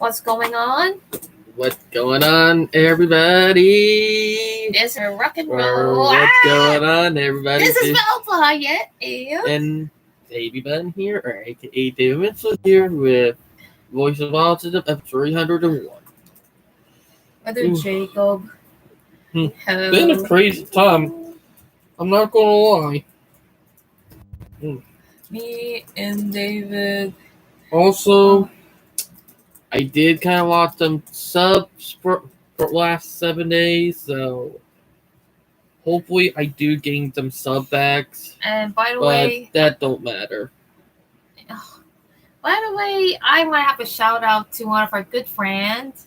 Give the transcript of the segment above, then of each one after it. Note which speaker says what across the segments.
Speaker 1: What's going on?
Speaker 2: What's going on, everybody?
Speaker 1: It's a rock and
Speaker 2: Or
Speaker 1: roll.
Speaker 2: what's going on, everybody?
Speaker 1: This is Velva, yeah.
Speaker 2: And Baby Bun here, or aka David Mitchell here with Voice of Autism of 301.
Speaker 1: Brother Jacob.
Speaker 2: Been a crazy time. I'm not gonna lie.
Speaker 1: Me and David.
Speaker 2: Also, I did kind of lost some subs for last 7 days, so hopefully I do gain some sub backs.
Speaker 1: And by the
Speaker 2: But
Speaker 1: way,
Speaker 2: that don't matter.
Speaker 1: I might have a shout out to one of our good friends,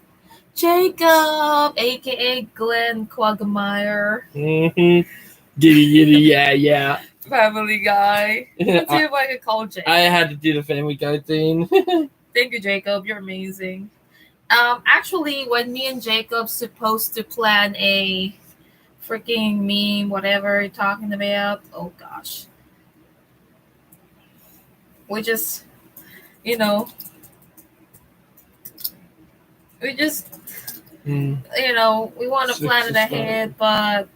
Speaker 1: Jacob, aka Glenn Quagmire.
Speaker 2: Giddy, yeah.
Speaker 1: Family Guy. Let's see
Speaker 2: I
Speaker 1: if I can call Jacob.
Speaker 2: had to do the Family Guy thing.
Speaker 1: Thank you, Jacob. You're amazing. Actually, when me and Jacob supposed to plan a freaking meme, whatever you're talking about, oh gosh, we just, we want to plan it ahead, but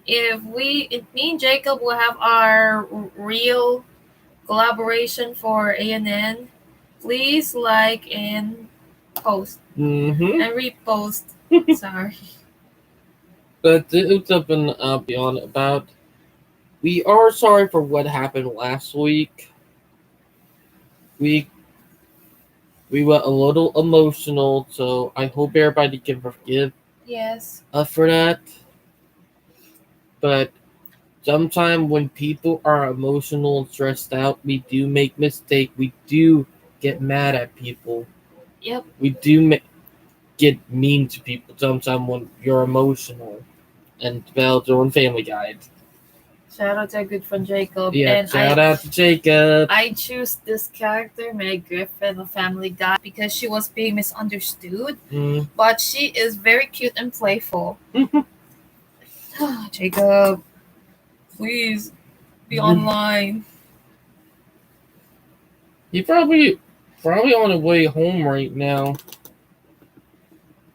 Speaker 1: if me and Jacob will have our real collaboration for ANN, please like and post and repost. Sorry.
Speaker 2: But it's something I'll be on about. We are sorry for what happened last week. We were a little emotional, so I hope everybody can forgive us for that. But sometimes when people are emotional and stressed out, we do make mistakes. We do get mad at people.
Speaker 1: Yep.
Speaker 2: We do get mean to people sometimes when you're emotional. And Bell's on Family Guide.
Speaker 1: Shout out to our good friend Jacob.
Speaker 2: Yeah,
Speaker 1: and
Speaker 2: shout out to Jacob.
Speaker 1: I choose this character, Meg Griffin, of Family Guy, because she was being misunderstood. But she is very cute and playful. Jacob, please be online.
Speaker 2: He's probably on his way home right now.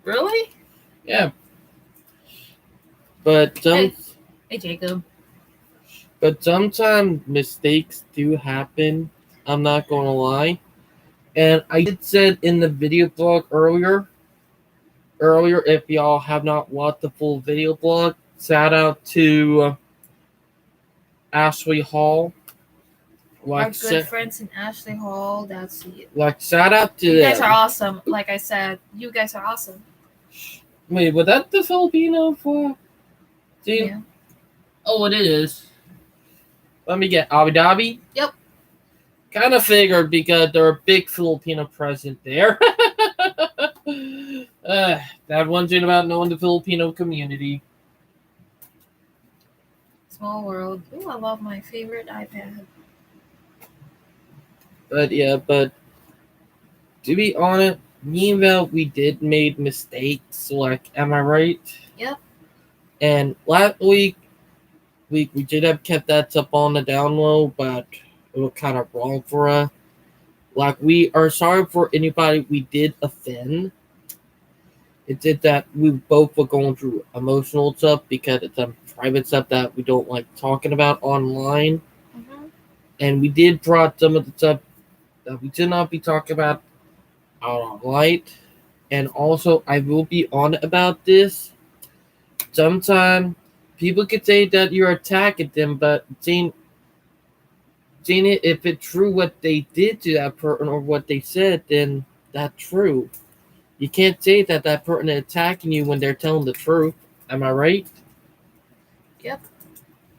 Speaker 1: Really?
Speaker 2: Yeah. But
Speaker 1: Hey Jacob.
Speaker 2: But sometimes mistakes do happen. I'm not gonna lie. And I did said in the video blog earlier, if y'all have not watched the full video blog, shout out to Ashley Hall.
Speaker 1: Our good friends in Ashley Hall. That's it.
Speaker 2: Shout out to
Speaker 1: you guys are awesome. Like I said, you guys are awesome.
Speaker 2: Wait, was that the Filipino for?
Speaker 1: Yeah.
Speaker 2: Oh, it is. Let me get Abu Dhabi.
Speaker 1: Yep.
Speaker 2: Kind of figured because there are big Filipino present there. That one thing about knowing the Filipino community.
Speaker 1: Small world. Ooh, I love my favorite iPad.
Speaker 2: But to be honest, me and Val, we did made mistakes. Like, am I right?
Speaker 1: Yep.
Speaker 2: And last week, we did have kept that up on the down low, but it was kind of wrong for us. Like, we are sorry for anybody we did offend. It did that we both were going through emotional stuff because it's some private stuff that we don't like talking about online. And we did brought some of the stuff that we did not be talking about out on light. And also, I will be on about this. Sometimes people could say that you're attacking them, but seeing it, if it's true what they did to that person or what they said, then that's true. You can't say that person is attacking you when they're telling the truth. Am I right?
Speaker 1: Yep.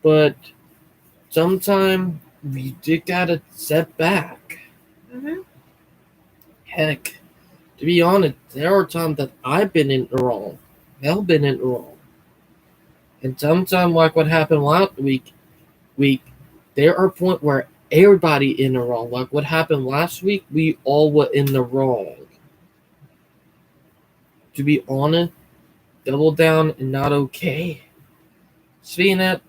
Speaker 2: But sometimes we just gotta step back. Heck, to be honest, there are times that I've been in the wrong. They've been in the wrong. And sometimes, like what happened last week, there are points where everybody in the wrong. Like what happened last week, we all were in the wrong. To be honest, double down and not okay. Speaking of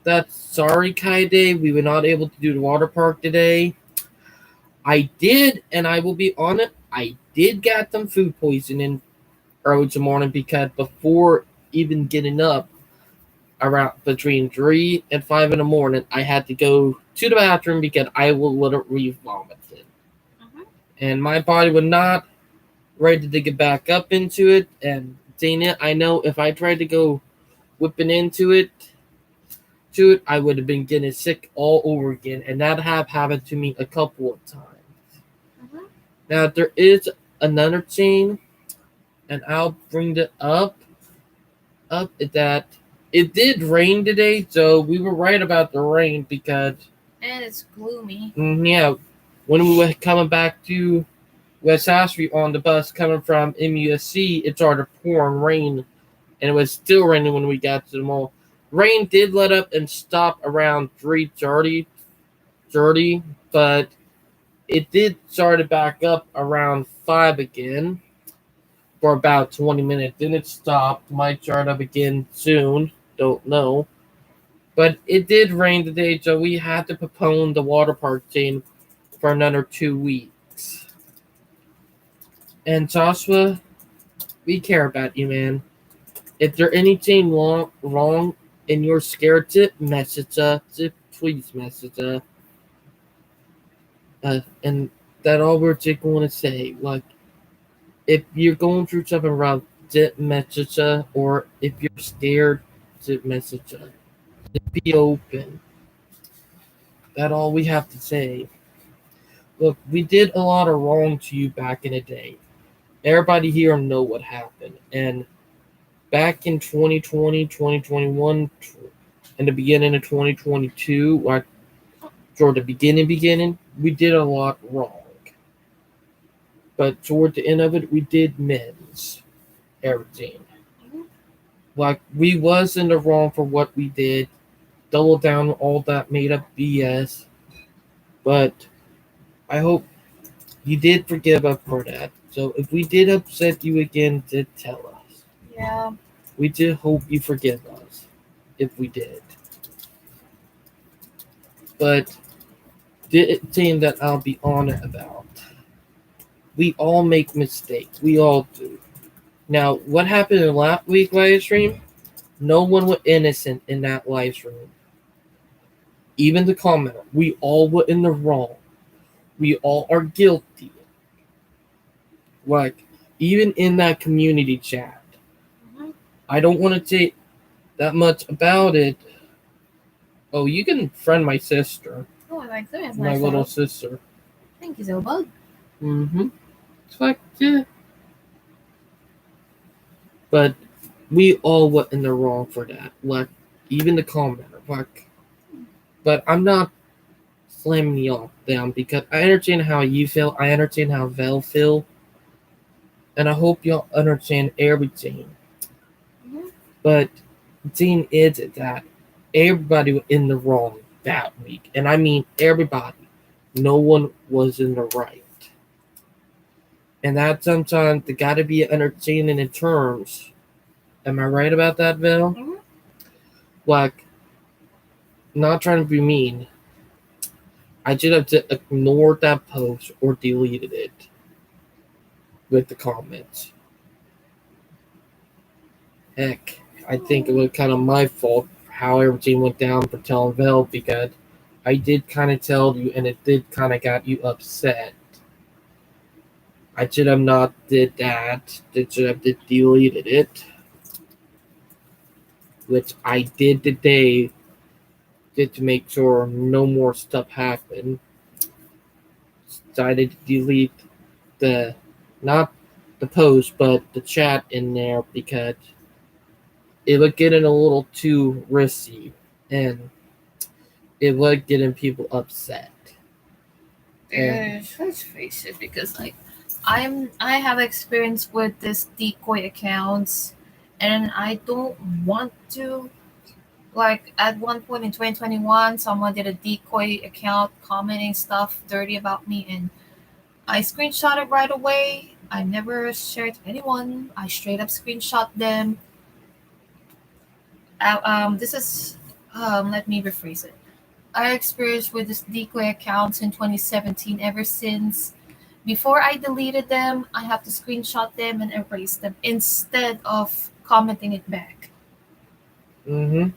Speaker 2: that sorry Kai day, we were not able to do the water park today. I did, and I will be honest, I did get some food poisoning early this morning because before even getting up around between 3 and 5 in the morning, I had to go to the bathroom because I will literally vomit it.
Speaker 1: Mhm.
Speaker 2: And my body was not ready to get back up into it. And dang it, I know if I tried to go whipping into it, I would have been getting sick all over again. And that have happened to me a couple of times.
Speaker 1: Mhm.
Speaker 2: Now, there is another thing, and I'll bring it up that it did rain today, so we were right about the rain because
Speaker 1: And it's gloomy.
Speaker 2: yeah, when we were coming back to West House Street on the bus coming from MUSC, it started pouring rain, and it was still raining when we got to the mall. Rain did let up and stop around 3:30, but it did start back up around 5 again for about 20 minutes. Then it stopped. Might start up again soon. Don't know. But it did rain today, so we had to postpone the water park thing for another 2 weeks. And Joshua, we care about you, man. If there anything wrong and you're scared to message us, please message us. And that all we're just going to say. Like, if you're going through something wrong, just message us. Or if you're scared, just message us. Just be open. That's all we have to say. Look, we did a lot of wrong to you back in the day. Everybody here know what happened. And back in 2020, 2021, in the beginning of 2022, like toward the beginning, we did a lot wrong. But toward the end of it, we did mends everything.
Speaker 1: Mhm.
Speaker 2: Like we was in the wrong for what we did, double down on all that made up BS. But I hope you did forgive us for that. So if we did upset you again, did tell us.
Speaker 1: Yeah.
Speaker 2: We did hope you forgive us if we did. But the thing that I'll be honest about, we all make mistakes. We all do. Now, what happened in last week live stream? No one was innocent in that live stream. Even the commenter. We all were in the wrong. We all are guilty. Like, even in that community chat.
Speaker 1: Mhm.
Speaker 2: I don't want to say that much about it. Oh, you can friend my sister.
Speaker 1: Oh, I like that. It's
Speaker 2: My
Speaker 1: nice
Speaker 2: little
Speaker 1: photo.
Speaker 2: sister.
Speaker 1: Thank you, Zobug.
Speaker 2: Mm-hmm. It's like, yeah. But we all were in the wrong for that. Like, even the commenter. Like, but I'm not slamming y'all down because I understand how you feel. I understand how Vel feel. And I hope y'all understand everything.
Speaker 1: Mhm.
Speaker 2: But the thing is that everybody was in the wrong that week. And I mean everybody. No one was in the right. And that sometimes they gotta be understanding in terms. Am I right about that, Vel?
Speaker 1: Mhm.
Speaker 2: Like, not trying to be mean. I just have to ignore that post or deleted it with the comments. Heck, I think it was kind of my fault how everything went down for telling Vel because I did kind of tell you and it did kind of got you upset. I should have not did that. I should have deleted it, which I did today, just to make sure no more stuff happened. Decided to delete the not the post but the chat in there because it was getting a little too risky and it was getting people upset. And
Speaker 1: Let's face it, because like I have experience with this decoy accounts, and I don't want to. Like at one point in 2021, someone did a decoy account commenting stuff dirty about me, and I screenshot it right away. I never shared to anyone. I straight up screenshot them. This is let me rephrase it. I experienced with this decoy accounts in 2017. Ever since, before I deleted them, I have to screenshot them and erase them instead of commenting it back.
Speaker 2: Mm-hmm.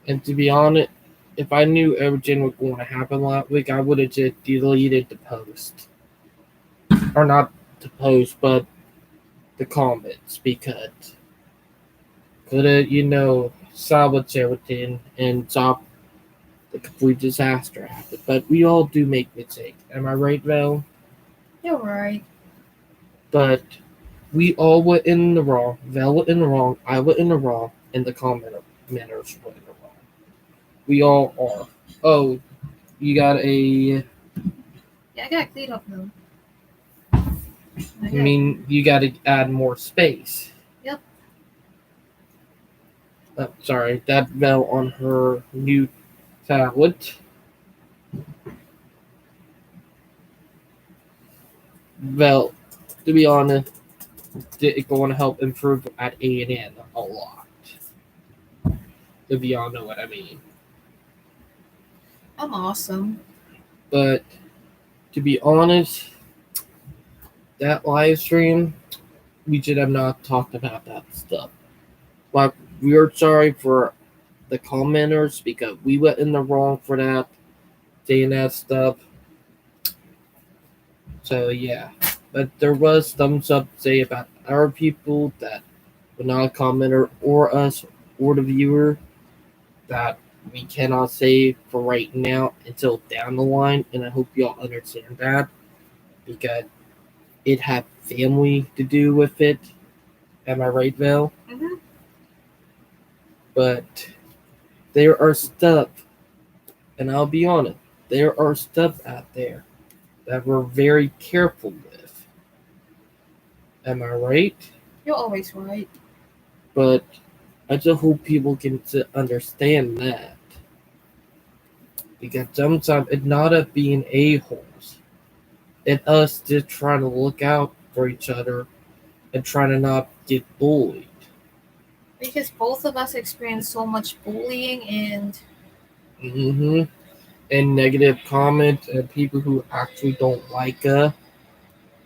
Speaker 2: And to be honest, if I knew everything was going to happen last week, I would have just deleted the post, or not the post, but the comments because could have salvaged everything and stop the complete disaster happened. But we all do make mistakes. Am I right, Val?
Speaker 1: You're right.
Speaker 2: But we all were in the wrong. Val was in the wrong. I was in the wrong, and the commenters were in the wrong. We all are. Oh, you got a.
Speaker 1: Yeah, I gotta clean up now. I
Speaker 2: I
Speaker 1: got.
Speaker 2: mean, you got to add more space.
Speaker 1: Yep.
Speaker 2: Sorry, that Val on her new tablet. Val, to be honest, it's going to help improve at A&N a lot. If y'all know what I mean.
Speaker 1: I'm awesome.
Speaker 2: But to be honest, that live stream, we should have not talked about that stuff. Like, we are sorry for the commenters because we went in the wrong for that, saying that stuff. So, yeah. But there was some stuff to say about our people that were not a commenter or us or the viewer that we cannot say for right now until down the line. And I hope y'all understand that because it had family to do with it. Am I right, Val?
Speaker 1: Mm-hmm.
Speaker 2: But there are stuff, and I'll be honest, there are stuff out there that we're very careful with. Am I right?
Speaker 1: You're always right.
Speaker 2: But I just hope people can understand that. Because sometimes it's not of being a-holes. It's us just trying to look out for each other and trying to not get bullied.
Speaker 1: Because both of us experience so much bullying and
Speaker 2: Mm-hmm. And negative comments and people who actually don't like us.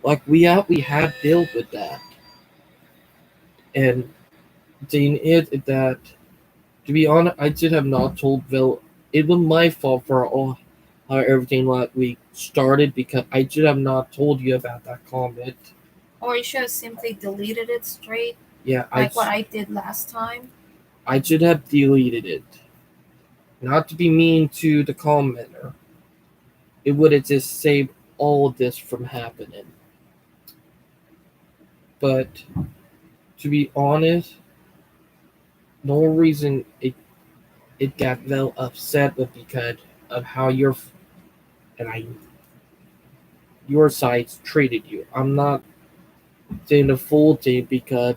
Speaker 2: Like we have dealt with that. And the thing is that to be honest, I should have not told Bill. It was my fault for all how everything last week started because I should have not told you about that comment.
Speaker 1: or you should have simply deleted it straight,
Speaker 2: Yeah,
Speaker 1: like what I did last time.
Speaker 2: I should have deleted it. Not to be mean to the commenter. It would have just saved all this from happening. But to be honest, no reason it got Vel upset was because of how and I your sides treated you. I'm not saying the full thing because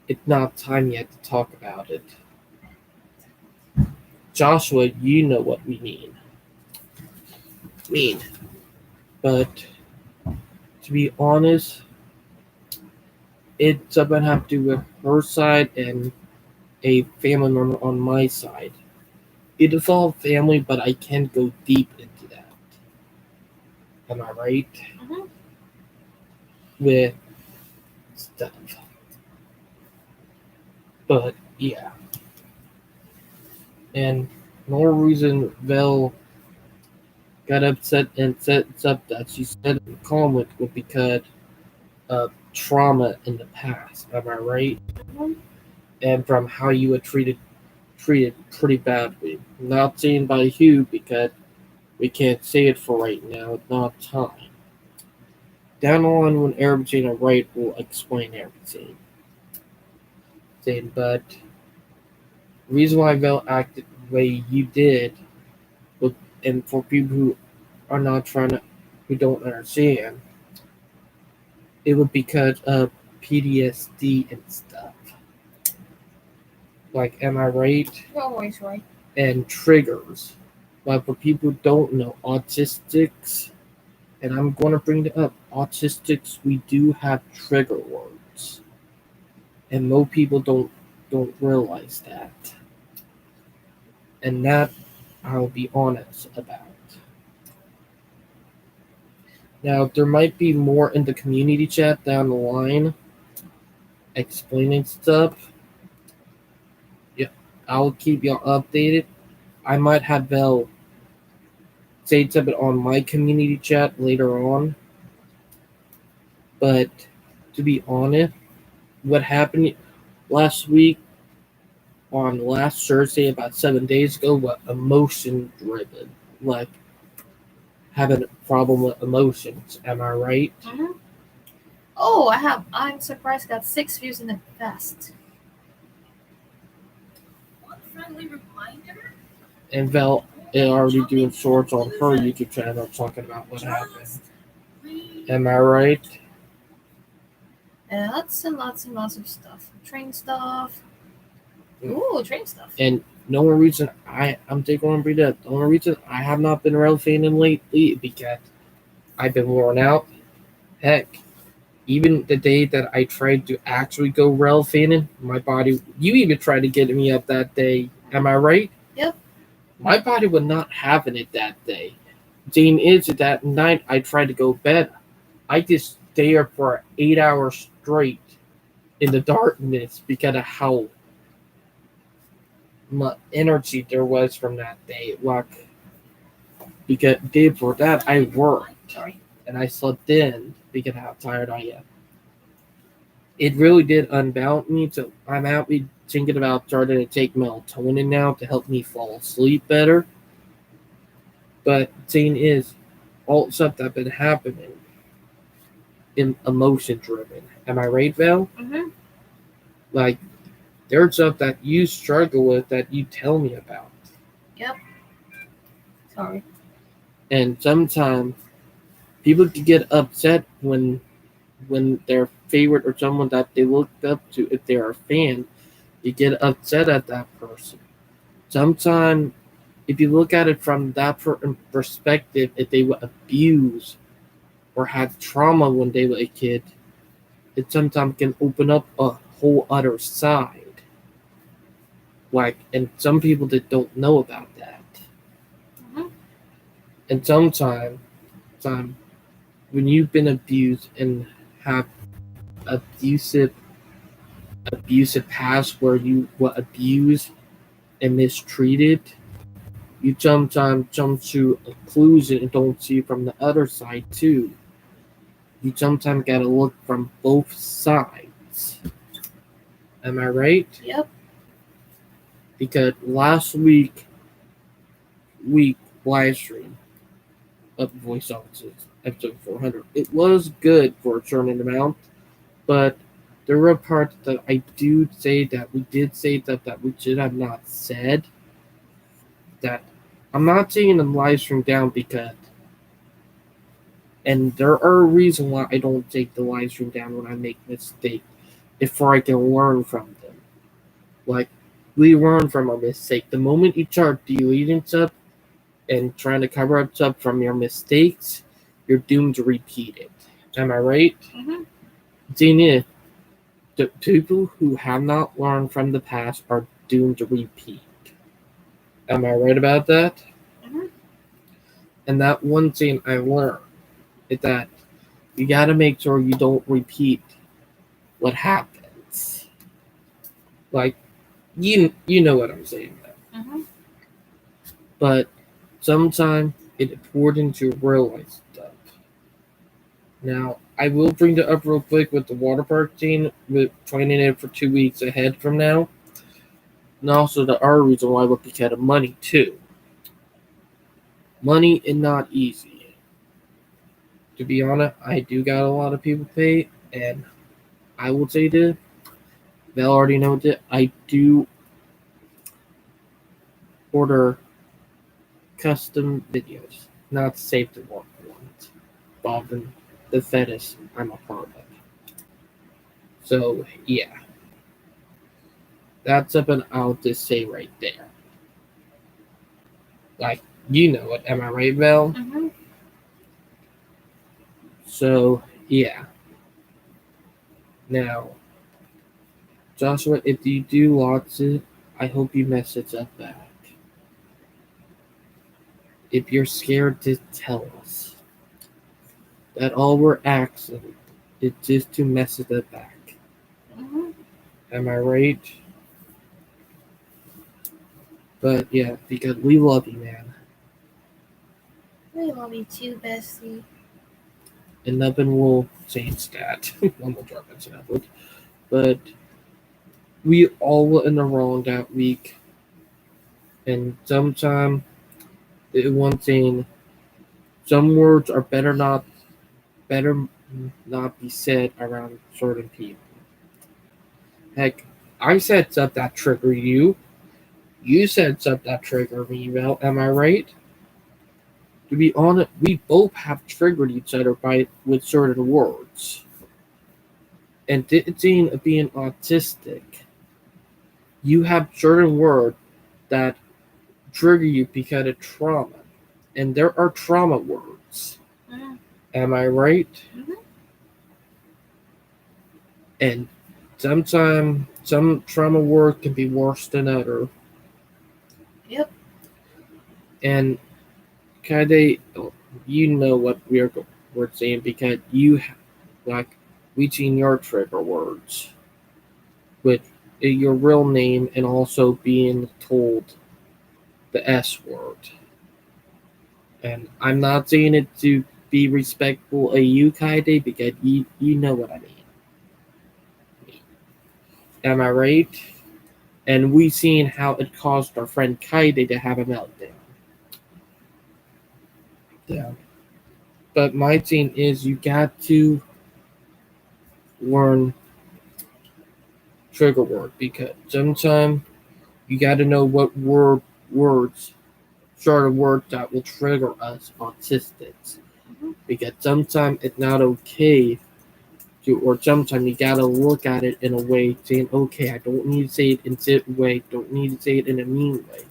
Speaker 2: it's not time yet to talk about it. Joshua, you know what we mean. But to be honest, it's about have to do with her side and a family member on my side. It is all family, but I can't go deep into that. Am I right?
Speaker 1: Mm-hmm.
Speaker 2: With stuff. But yeah. And no reason Vel got upset and said stuff that she said in the comment was because of trauma in the past. Am I right?
Speaker 1: Mm-hmm.
Speaker 2: And from how you were treated pretty badly. Not saying by who because we can't say it for right now. It's not time. Down the line when everything is right, we'll explain everything. Saying, but the reason why Vel acted the way you did, was, and for people who are not trying to, who don't understand, it was because of PTSD and stuff. Like, am I right?
Speaker 1: You're always right.
Speaker 2: And triggers. But for people who don't know, autistics, and I'm going to bring it up, autistics, we do have trigger words, and most people don't realize that, and that I'll be honest about. Now, there might be more in the community chat down the line explaining stuff. Yeah, I'll keep y'all updated. I might have Vel say something on my community chat later on, but to be honest, what happened last week on last Thursday, about 7 days ago, was emotion driven. Like having a problem with emotions. Am I right?
Speaker 1: Mm-hmm. Oh, I have. I'm surprised. Got 6 views in the best. What friendly reminder?
Speaker 2: And Val is already doing shorts on her YouTube channel talking about what happened. Am I right?
Speaker 1: Lots and lots and lots of stuff. Train stuff. Ooh, train stuff.
Speaker 2: And the only reason I'm taking on bring up, the only reason I have not been rail fanning lately because I've been worn out. Heck, even the day that I tried to actually go rail fanning, my body you even tried to get me up that day. Am I right?
Speaker 1: Yep.
Speaker 2: My body was not having it that day. Thing is that night I tried to go bed. I just stayed there for 8 hours straight in the darkness because of how much energy there was from that day. Like, because day before that I worked.
Speaker 1: Sorry.
Speaker 2: And I slept in because of how tired I am. It really did unbalance me, so I'm happy thinking about starting to take melatonin now to help me fall asleep better. But the thing is, all the stuff that's been happening in emotion driven. Am I right, Val?
Speaker 1: Mm-hmm.
Speaker 2: Like, there's stuff that you struggle with that you tell me about.
Speaker 1: Yep. Sorry.
Speaker 2: And sometimes people can get upset when their favorite or someone that they looked up to, if they're a fan, you get upset at that person. Sometimes, if you look at it from that perspective, if they were abused or had trauma when they were a kid, it sometimes can open up a whole other side. Like, and some people that don't know about that.
Speaker 1: Mm-hmm.
Speaker 2: And sometimes, when you've been abused and have abusive abusive past where you were abused and mistreated, you sometimes jump to conclusion and don't see from the other side too. You sometimes gotta look from both sides. Am I right?
Speaker 1: Yep.
Speaker 2: Because last week live stream of Voice Offices episode 400, it was good for a certain amount, but there were parts that I do say that we did say that we should have not said. That I'm not taking the live stream down because, and there are reasons why I don't take the live stream down when I make mistakes, before I can learn from them. Like, we learn from a mistake. The moment you start deleting stuff and trying to cover up stuff from your mistakes, you're doomed to repeat it. Am I right?
Speaker 1: Mm-hmm.
Speaker 2: Thing is, the people who have not learned from the past are doomed to repeat. Am I right about that?
Speaker 1: Mm-hmm.
Speaker 2: And that one thing I learned is that you gotta make sure you don't repeat what happens. Like, you know what I'm saying.
Speaker 1: Mm-hmm.
Speaker 2: But sometimes it's important to realize stuff. Now, I will bring it up real quick with the water park scene, with planning it for 2 weeks ahead from now. And also the other reason why would be because of money too. Money is not easy. To be honest, I do got a lot of people pay, and I will say this, they'll already know that I do order custom videos, not safe to work ones, involving the fetish I'm a part of. So yeah, that's something I'll just say right there. Like, you know it, am I right, Val?
Speaker 1: Mm-hmm.
Speaker 2: So yeah. Now, Joshua, if you do lots it, I hope you message us back. if you're scared to tell us that all we're asking is just to message it back.
Speaker 1: Mm-hmm.
Speaker 2: Am I right? But yeah, because we love you, man.
Speaker 1: We love you too, bestie.
Speaker 2: And nothing will change that. One will drop into that book. But we all were in the wrong that week. And sometimes the one thing, some words are better not be said around certain people. Heck, I said stuff that trigger you. You said stuff that trigger me, Val. Am I right? To be honest, we both have triggered each other by with certain words. And Dean being autistic, you have certain words that trigger you because of trauma. And there are trauma words.
Speaker 1: Mm-hmm.
Speaker 2: Am I right?
Speaker 1: Mm-hmm.
Speaker 2: And sometimes some trauma words can be worse than other.
Speaker 1: Yep.
Speaker 2: And Kade, you know what we're saying because you like reaching your trigger words with your real name and also being told the S word. And I'm not saying it to be respectful of you, Kaide, because you know what I mean. Am I right? And we seen how it caused our friend Kaide to have a meltdown. Yeah. But my thing is you got to learn trigger word because sometimes you got to know what words, sort of words that will trigger us autistics.
Speaker 1: Mm-hmm.
Speaker 2: Because sometimes it's not okay to, or sometimes you gotta look at it in a way saying, okay, I don't need to say it in a way, don't need to say it in a mean way.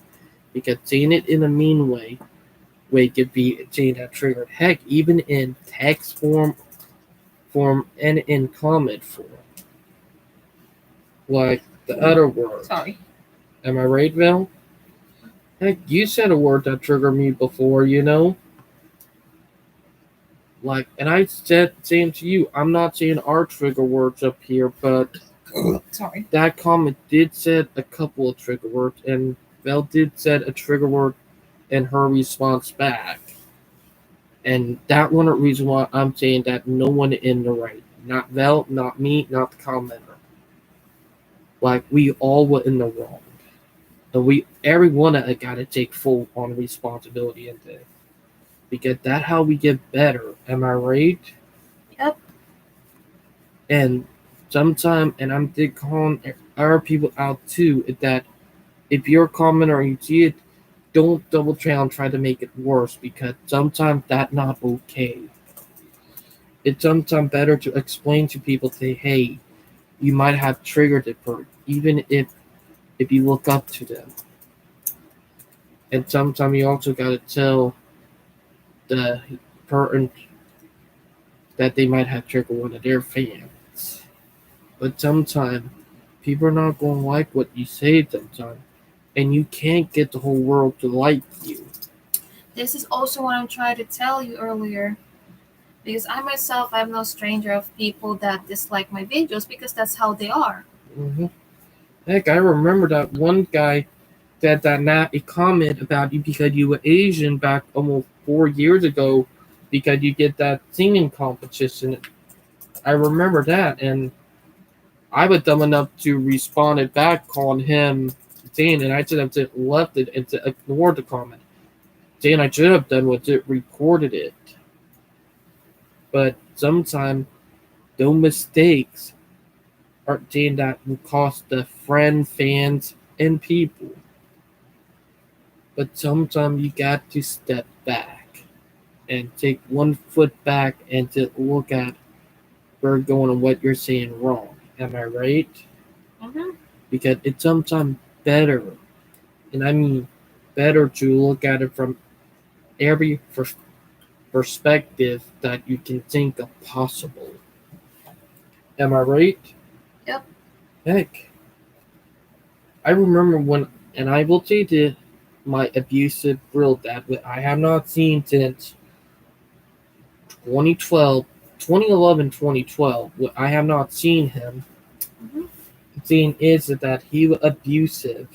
Speaker 2: Because saying it in a mean way could be saying that triggered. Heck, even in text form and in comment form. Like the other word.
Speaker 1: Sorry.
Speaker 2: Am I right, Val? Heck, you said a word that triggered me before, you know? Like, and I said same to you. I'm not saying our trigger words up here, but
Speaker 1: Sorry.
Speaker 2: that comment did said a couple of trigger words, and Val did said a trigger word in her response back. And that one of the reason why I'm saying that no one in the right. Not Val, not me, not the commenter. Like we all were in the wrong. And we every one of us gotta take full on responsibility in this. Because that's how we get better. Am I right?
Speaker 1: Yep.
Speaker 2: And sometimes, and I'm did calling other people out too, is that if you're a commenter or you see it, don't double try to make it worse because sometimes that's not okay. It's sometimes better to explain to people, say, hey, you might have triggered it for even if you look up to them. And sometimes you also gotta tell the person that they might have triggered one of their fans. But sometimes people are not gonna like what you say sometimes. And you can't get the whole world to like you.
Speaker 1: This is also what I'm trying to tell you earlier. Because I myself, I'm no stranger of people that dislike my videos because that's how they are.
Speaker 2: Mm-hmm. Heck, I remember that one guy that not a comment about you because you were Asian back almost 4 years ago because you get that singing competition. I remember that, and I was dumb enough to respond it back, calling him saying, and I should have just left it and to ignore the comment. Saying I should have done was it recorded it, but sometimes those mistakes are saying that will cost the friend, fans, and people. But sometimes you got to step back and take one foot back and to look at where you're going and what you're saying wrong. Am I right?
Speaker 1: Mm-hmm.
Speaker 2: Because it's sometimes better, and I mean better to look at it from every perspective that you can think of possible. Am I right?
Speaker 1: Yep.
Speaker 2: Heck, I remember when, and I will say this, my abusive real dad, which I have not seen since 2012, 2011, 2012. I have not seen him.
Speaker 1: Mm-hmm.
Speaker 2: The thing is that he was abusive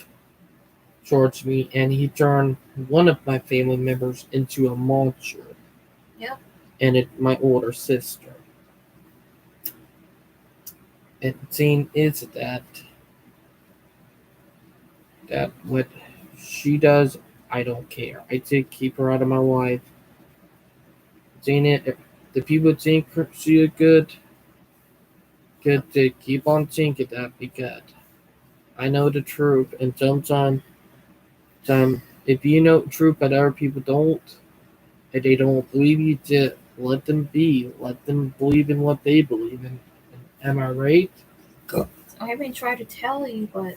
Speaker 2: towards me, and he turned one of my family members into a monster,
Speaker 1: Yep.
Speaker 2: and my older sister. And the thing is that what she does, I don't care. I take keep her out of my life. Saying it, the people think she is good to keep on thinking that because I know the truth, and sometimes, if you know the truth but other people don't, and they don't believe you, to let them be. Let them believe in what they believe in. Am I right?
Speaker 1: I've been trying to tell you, but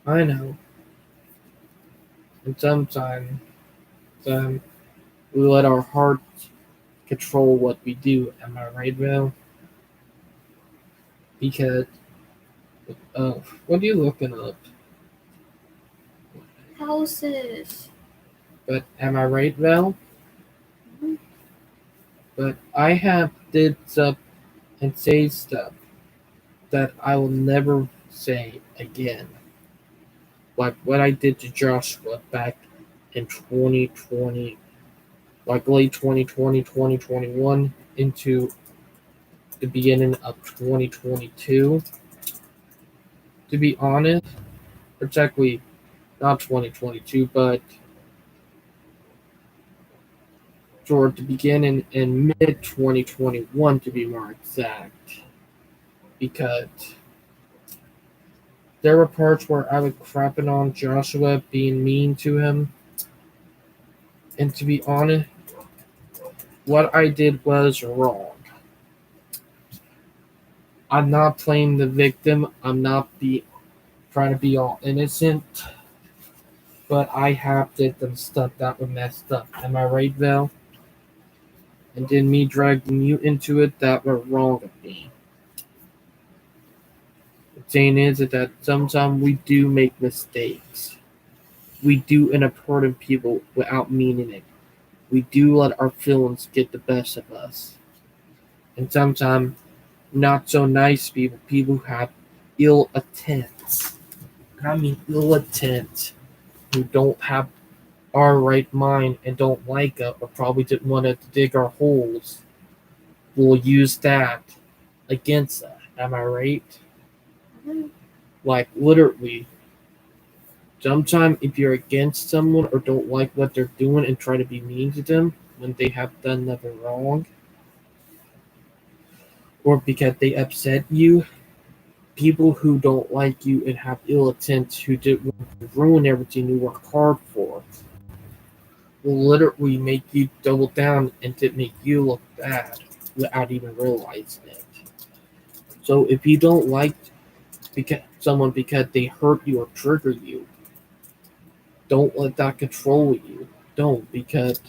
Speaker 2: I know. And sometimes um, we let our hearts control what we do. Am I right, Val? Because, what are you looking up?
Speaker 1: houses.
Speaker 2: But am I right, Val?
Speaker 1: Mhm.
Speaker 2: But I have did stuff and say stuff that I will never say again. Like what I did to Joshua back in 2020, like late 2020, 2021 into the beginning of 2022. To be honest, or technically not 2022, but toward the beginning in mid 2021 to be more exact, because there were parts where I was crapping on Joshua, being mean to him, and to be honest, what I did was wrong. I'm not playing the victim. I'm not trying to be all innocent, but I have did some stuff that was messed up. Am I right, Val? And then me dragging you into it, that were wrong of me. The thing is that sometimes we do make mistakes. We do end up hurting people without meaning it. We do let our feelings get the best of us. And sometimes not so nice people, people who have ill intent. I mean ill intent, who don't have our right mind and don't like us or probably didn't want to dig our holes, will use that against us. Am I right?
Speaker 1: Mhm.
Speaker 2: Like literally, sometimes if you're against someone or don't like what they're doing and try to be mean to them when they have done nothing wrong, or because they upset you, people who don't like you and have ill intent who did want to ruin everything you work hard for will literally make you double down and to make you look bad without even realizing it. So if you don't like someone because they hurt you or trigger you, don't let that control you. Don't, because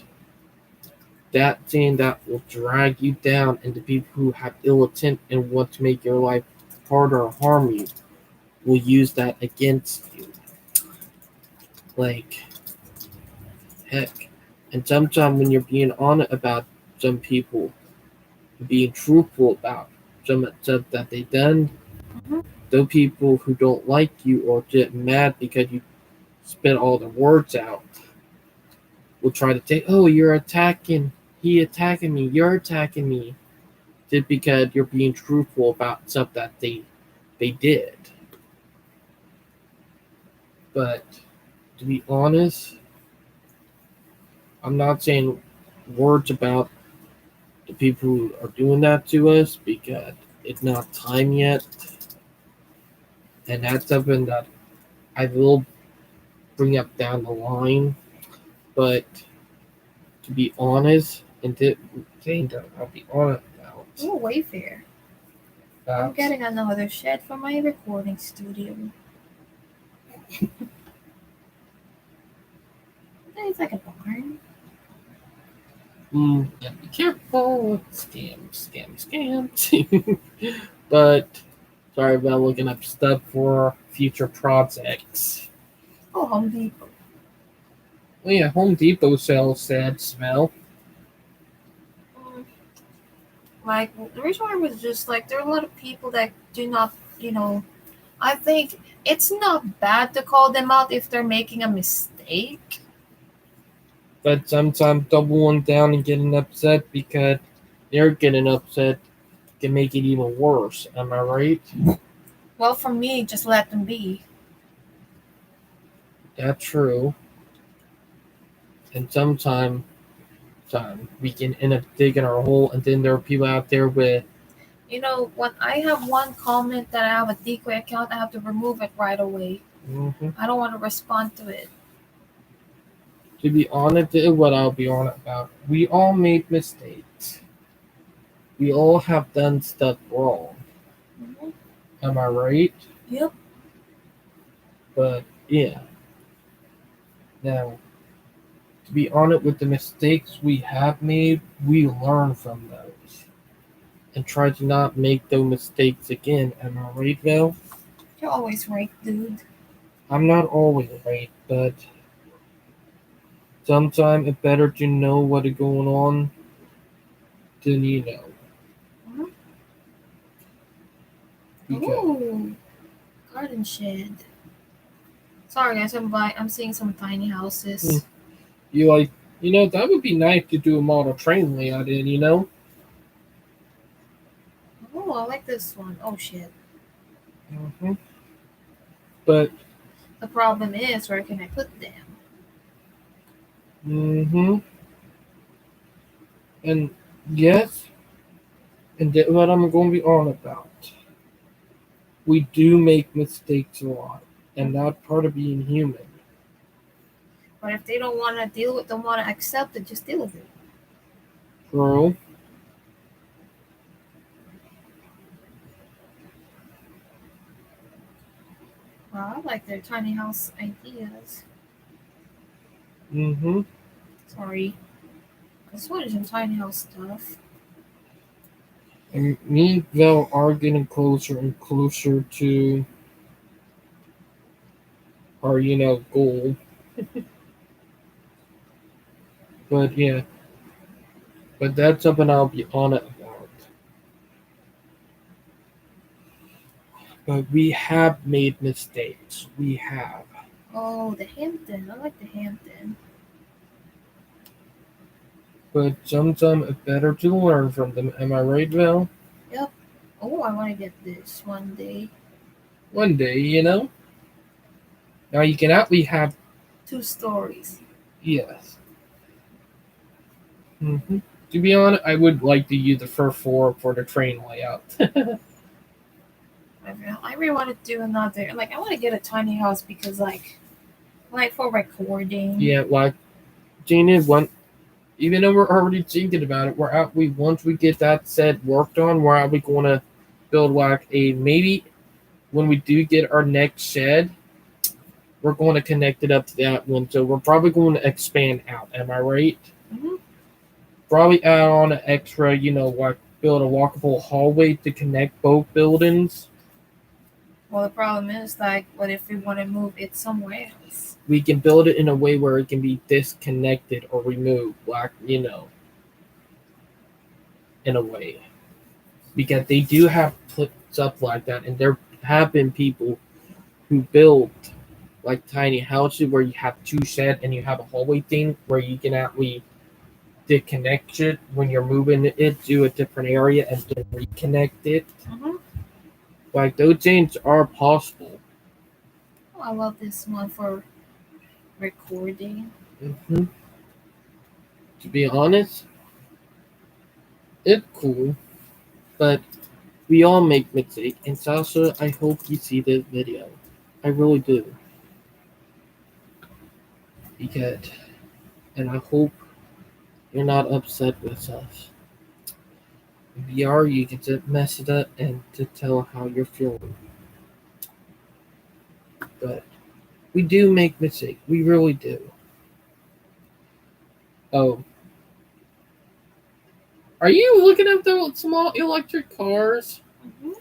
Speaker 2: that thing that will drag you down, and the people who have ill intent and want to make your life harder or harm you will use that against you. Like heck. And sometimes when you're being honest about some people, being truthful about some stuff that they done,
Speaker 1: Mhm.
Speaker 2: those people who don't like you or get mad because you spit all the words out will try to say, "Oh, you're attacking, he attacking me, you're attacking me," just because you're being truthful about stuff that they did. But to be honest, I'm not saying words about the people who are doing that to us because it's not time yet, and that's something that I will bring up down the line. But to be honest, and to saying that I'll be honest
Speaker 1: Ooh, Wayfair. I'm
Speaker 2: about
Speaker 1: getting another shed for my recording studio. It's like a barn.
Speaker 2: yeah, be careful, scam. But sorry about looking up stuff for future projects.
Speaker 1: Oh, Home Depot.
Speaker 2: Well, yeah, Home Depot sells sad smell.
Speaker 1: Mm, like the reason why was just like there are a lot of people that do not, you know. I think it's not bad to call them out if they're making a mistake.
Speaker 2: But sometimes doubling down and getting upset because they're getting upset can make it even worse. Am I right?
Speaker 1: Well, for me, just let them be.
Speaker 2: That's true. And sometimes we can end up digging our hole, and then there are people out there with.
Speaker 1: You know, when I have one comment that I have a decoy account, I have to remove it right away.
Speaker 2: Mhm.
Speaker 1: I don't want to respond to it.
Speaker 2: To be honest, this is what I'll be honest about. We all made mistakes. We all have done stuff wrong.
Speaker 1: Hmm.
Speaker 2: Am I right?
Speaker 1: Yep.
Speaker 2: But yeah. Now, to be honest with the mistakes we have made, we learn from those and try to not make those mistakes again. Am I right, Val?
Speaker 1: You're always right, dude.
Speaker 2: I'm not always right, but sometimes it's better to know what is going on than you know.
Speaker 1: Hmm.
Speaker 2: Because
Speaker 1: Ooh, garden shed. Sorry, guys. I'm seeing some tiny
Speaker 2: hmm,
Speaker 1: houses.
Speaker 2: you like, that would be nice to do a model train layout in.
Speaker 1: Oh, I like this one. Oh shit.
Speaker 2: Hmm. But,
Speaker 1: The problem is, where can I put them?
Speaker 2: hmm and yes, and that's what I'm going to be on about. We do make mistakes a lot, and that's part of being human.
Speaker 1: But if they don't want to deal with, don't want to accept it, just deal with it.
Speaker 2: True.
Speaker 1: Wow, I like their tiny house ideas.
Speaker 2: Hmm.
Speaker 1: Sorry. This one is some tiny house stuff.
Speaker 2: And me and Vel are getting closer and closer to our, goal. But yeah, but that's something I'll be on it about. But we have made mistakes. We have.
Speaker 1: Oh, the Hampton. I like the Hampton.
Speaker 2: But sometimes it's better to learn from them. Am I right, Val?
Speaker 1: Yep. Oh, I want to get this one day.
Speaker 2: One day. Now you can actually have,
Speaker 1: 2 stories.
Speaker 2: yes. To be honest, I would like to use the first floor for the train layout.
Speaker 1: I really want to do another. Like, I want to get a tiny house because, like for recording.
Speaker 2: Yeah, like Gina, even though we're already thinking about it, we're out. We once we get that set worked on, we're actually going to build like a maybe when we do get our next shed, we're going to connect it up to that one. So we're probably going to expand out. Am I right?
Speaker 1: Hmm.
Speaker 2: Probably add on an extra, like build a walkable hallway to connect both buildings.
Speaker 1: Well, the problem is, like, what if we want to move it somewhere else?
Speaker 2: We can build it in a way where it can be disconnected or removed, like in a way, because they do have put stuff like that, and there have been people who build like tiny houses where you have two sheds and you have a hallway thing where you can actually disconnect it when you're moving it to a different area and then reconnect it.
Speaker 1: Hmm.
Speaker 2: Like those things are possible.
Speaker 1: Oh, I love this one for recording.
Speaker 2: Hmm. To be honest, it's cool, but we all make mistakes. And Sasha, I hope you see this video. I really do, because and I hope you're not upset with us. If you are, you can just mess it up and to tell how you're feeling. But we do make mistakes. We really do. Oh, are you looking at the small electric cars?
Speaker 1: Hmm.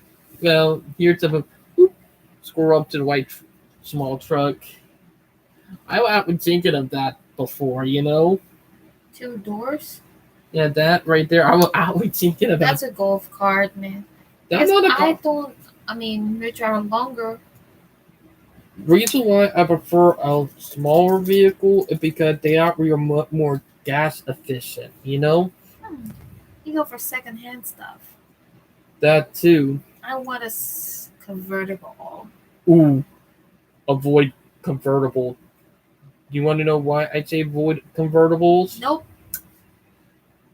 Speaker 2: Well, here's a whoop, scroll up to the white small truck. I was thinking of that before, you know?
Speaker 1: 2 doors?
Speaker 2: Yeah, that right there. I was thinking about
Speaker 1: That's a golf cart, man.
Speaker 2: that.
Speaker 1: Because
Speaker 2: Not a
Speaker 1: I don't, I mean, we travel longer.
Speaker 2: reason why I prefer a smaller vehicle is because they are more gas efficient. You know
Speaker 1: Hmm. You go for secondhand stuff.
Speaker 2: that too.
Speaker 1: I want a convertible.
Speaker 2: Ooh, avoid convertible. You want to know why I say avoid convertibles?
Speaker 1: Nope.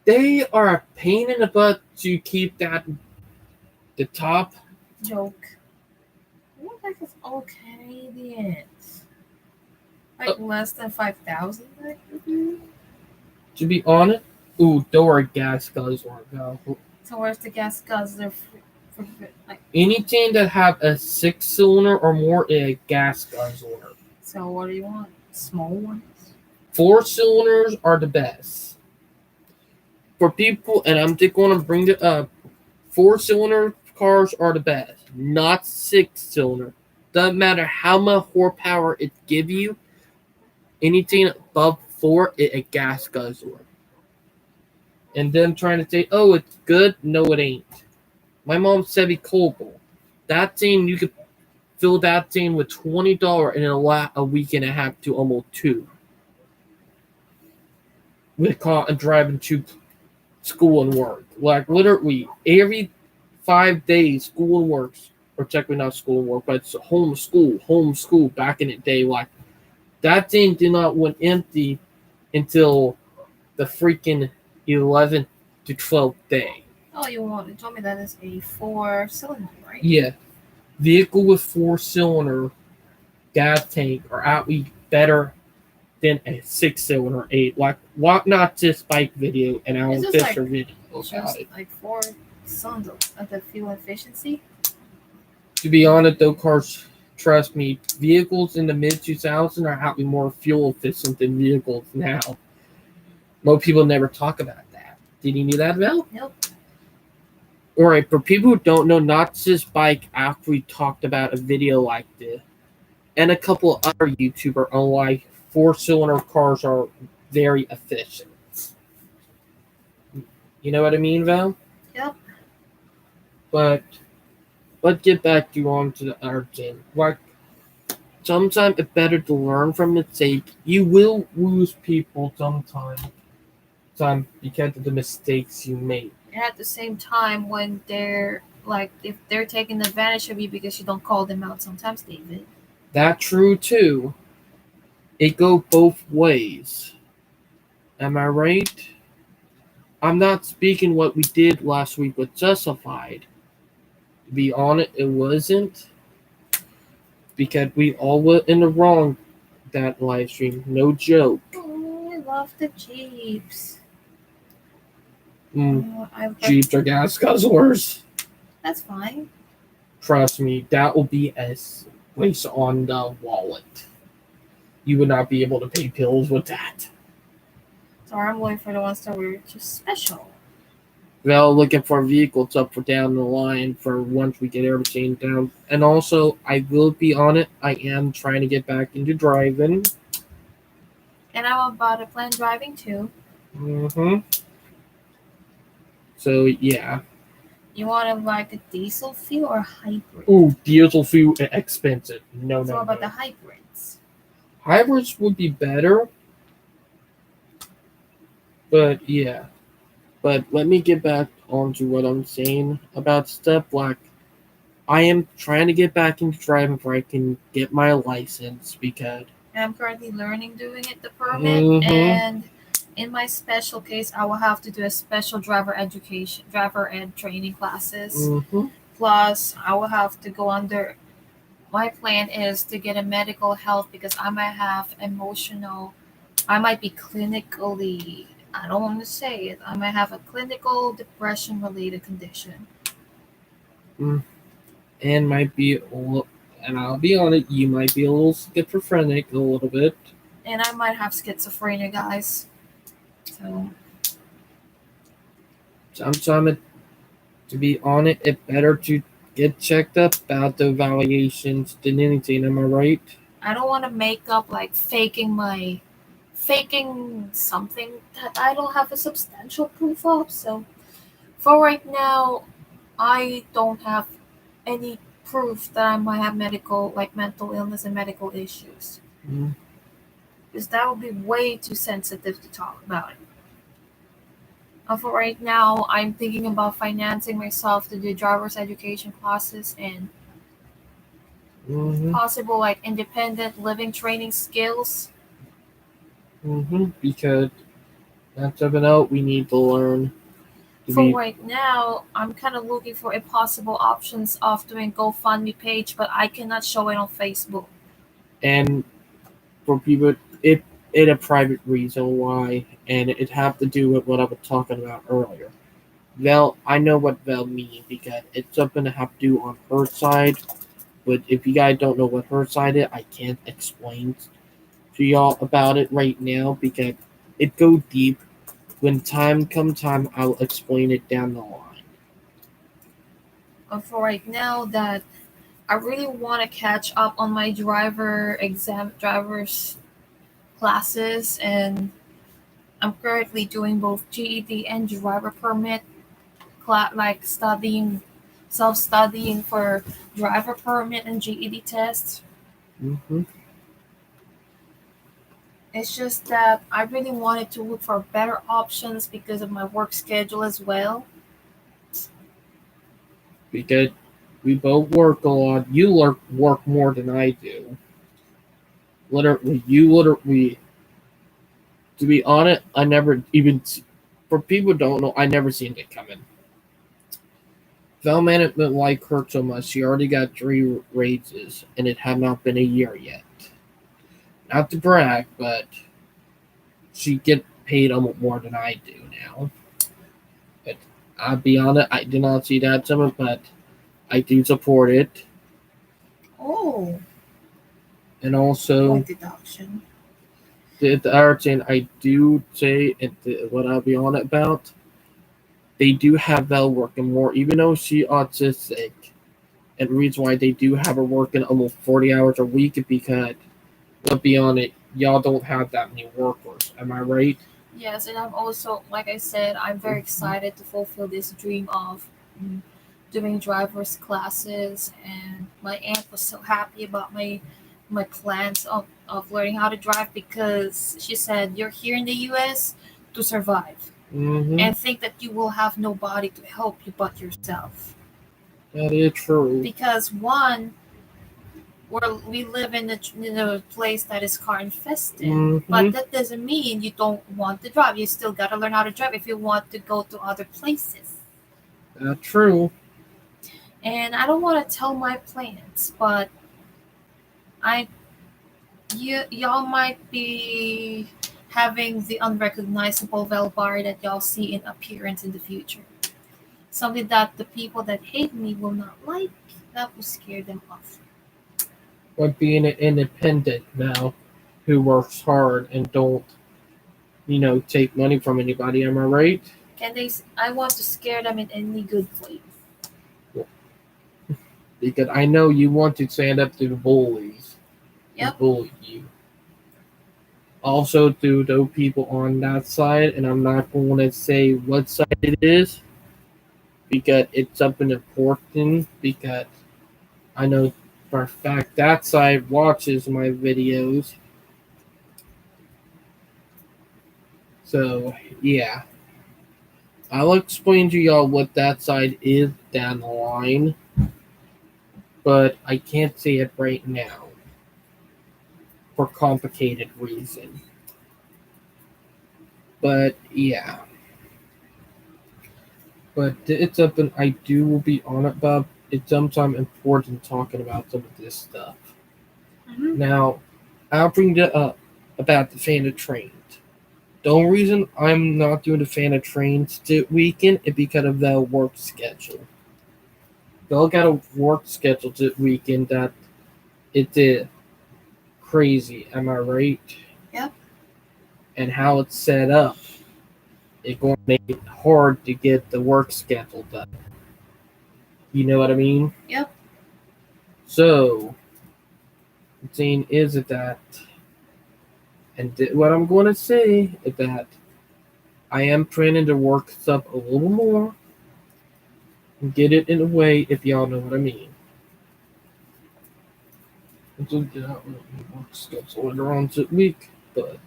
Speaker 2: They are a pain in the butt to keep that the top.
Speaker 1: Joke. What the heck is all Canadians?
Speaker 2: Uh,
Speaker 1: Like less than 5,000?
Speaker 2: to be honest, ooh, door gas guzzler. No.
Speaker 1: So where's the gas guzzler for like?
Speaker 2: Anything that have a 6 cylinder or more is a gas guzzler.
Speaker 1: So what do you want? Small ones?
Speaker 2: 4 cylinders are the best for people, and I'm just going to bring it up. 4 cylinder cars are the best, not 6 cylinder. Doesn't matter how much horsepower it give you. Anything above four is a gas guzzler. And then trying to say, "Oh, it's good." No, it ain't. My mom's Chevy Cobalt. That thing you could fill that thing with $20 in a week and a half to almost two. With car and driving to school and work. Like literally every 5 days, school and works, or technically not school and work, but it's home school back in the day. Like that thing did not went empty until the freaking 11th to 12th day.
Speaker 1: Oh, you told me that is a 4-cylinder, right?
Speaker 2: Yeah, vehicle with 4 cylinder gas tank are actually better than a 6 cylinder eight. Like why not this bike video and Alan
Speaker 1: It's just
Speaker 2: Fisher
Speaker 1: like
Speaker 2: video about it.
Speaker 1: like 4 cylinders at the fuel efficiency.
Speaker 2: To be honest, though, cars, trust me, vehicles in the mid 2000s are actually more fuel efficient than vehicles now. Most people never talk about that. Did you know that, Val?
Speaker 1: Nope.
Speaker 2: Alright, for people who don't know, Nazis Bike actually talked about a video like this, and a couple of other YouTubers on why 4 cylinder cars are very efficient. You know what I mean, Val?
Speaker 1: Yep.
Speaker 2: But let's get back to on to the other thing. Like sometimes it's better to learn from mistake. You will lose people sometimes because of the mistakes you make.
Speaker 1: And at the same time, when they're like, if they're taking advantage of you because you don't call them out sometimes, David.
Speaker 2: That's true too. It go both ways. Am I right? I'm not speaking what we did last week with Justified. To be honest, it wasn't. Because we all were in the wrong that live stream. No joke.
Speaker 1: Oh, I love the Jeeps.
Speaker 2: Mm,
Speaker 1: I
Speaker 2: Jeeps are gas guzzlers.
Speaker 1: That's fine.
Speaker 2: Trust me, that will be a waste on the wallet. You would not be able to pay pills with that.
Speaker 1: So I'm going for the ones that were just special.
Speaker 2: Well, looking for vehicles up for down the line for once we get everything down. And also, I will be on it. I am trying to get back into driving.
Speaker 1: And I'm about to plan driving too.
Speaker 2: Mm-hmm. So yeah.
Speaker 1: You want to like a diesel fuel or hybrid?
Speaker 2: Ooh, diesel fuel is expensive. No,
Speaker 1: So
Speaker 2: no,
Speaker 1: what about
Speaker 2: no.
Speaker 1: the hybrids?
Speaker 2: Hybrids would be better. But yeah. But let me get back onto what I'm saying about stuff. Like, I am trying to get back into driving before I can get my license because
Speaker 1: And I'm currently learning doing it, the permit. And in my special case, I will have to do a special driver ed training classes. Plus, I will have to go under. My plan is to get a medical health because I might have emotional. I might be clinically. I don't want to say it. I might have a clinical depression related condition.
Speaker 2: and might be a little, and I'll be honest, you might be a little schizophrenic a little bit.
Speaker 1: And I might have schizophrenia, guys. So
Speaker 2: Sometimes, to be honest, it's better to get checked up about the evaluations than anything. Am I right?
Speaker 1: I don't want to make up like faking my faking something that I don't have a substantial proof of. So for right now, I don't have any proof that I might have medical, like mental illness and medical issues,
Speaker 2: Mm,
Speaker 1: because that would be way too sensitive to talk about it. For right now, I'm thinking about financing myself to do driver's education classes and
Speaker 2: mm-hmm,
Speaker 1: possible like independent living training skills.
Speaker 2: mm-hmm. Because that's something else we need to learn to
Speaker 1: For
Speaker 2: be.
Speaker 1: right now, I'm kind of looking for a possible options of doing GoFundMe page, but I cannot show it on Facebook.
Speaker 2: And for people, it a private reason why, and it have to do with what I was talking about earlier. Vel, I know what Vel mean because it's something to have to do on her side. But if you guys don't know what her side is, I can't explain to y'all about it right now because it go deep. When time come time, I'll explain it down the line.
Speaker 1: For right now, that I really want to catch up on my driver's classes, and I'm currently doing both GED and driver permit, like self studying for driver permit and GED tests.
Speaker 2: Hmm.
Speaker 1: It's just that I really wanted to look for better options because of my work schedule as well.
Speaker 2: Because we both work a lot. You work more than I do. Literally, you literally. To be honest, I never even. For people who don't know, I never seen it coming. Val management like her so much. She already got 3 raises, and it had not been a year yet. Not to brag, but she get paid almost more than I do now. But I'll be honest, I did not see that coming, but I do support it.
Speaker 1: Oh,
Speaker 2: And also,
Speaker 1: point deduction.
Speaker 2: the other thing I do say, and what I'll be honest about, they do have Val working more, even though she autistic. And the reason why they do have her working almost 40 hours a week is because, let's be honest, y'all don't have that many workers. Am I right?
Speaker 1: Yes, and I'm also, like I said, I'm very
Speaker 2: Mhm.
Speaker 1: excited to fulfill this dream of mm, doing driver's classes. And my aunt was so happy about my plans of learning how to drive because she said, "You're here in the US to survive
Speaker 2: Mm-hmm.
Speaker 1: and think that you will have nobody to help you but yourself."
Speaker 2: That is true.
Speaker 1: Because one, we live in a place that is car infested, but
Speaker 2: Mm-hmm.
Speaker 1: that doesn't mean you don't want to drive. You still gotta learn how to drive if you want to go to other places.
Speaker 2: That's true.
Speaker 1: And I don't want to tell my plans, but I y'all might be having the unrecognizable Velbar that y'all see in appearance in the future. Something that the people that hate me will not like. That will scare them off.
Speaker 2: But being an independent now who works hard and don't, take money from anybody, am I right?
Speaker 1: Can they? I want to scare them in any good way.
Speaker 2: Because I know you want to stand up to the bullies who
Speaker 1: Yep.
Speaker 2: bully you. Also to those people on that side, and I'm not going to say what side it is because it's something important because I know for a fact that side watches my videos. So yeah, I'll explain to y'all what that side is down the line, but I can't say it right now for complicated reason. But yeah, but it's something I do will be on about. It's sometimes important talking about some of this stuff.
Speaker 1: Hmm.
Speaker 2: Now, I'll bring it up about the fan of trains. The only reason I'm not doing the fan of trains this weekend is because of the work schedule. They'll got a work schedule this weekend that it is crazy. Am I right?
Speaker 1: Yep.
Speaker 2: And how it's set up, it's going to make it hard to get the work schedule done. You know what I mean?
Speaker 1: Yep.
Speaker 2: So, the thing is that And what I'm going to say is that I am planning to work stuff a little more and get it in a way, if y'all know what I mean. Until get out work stuff later on this week. But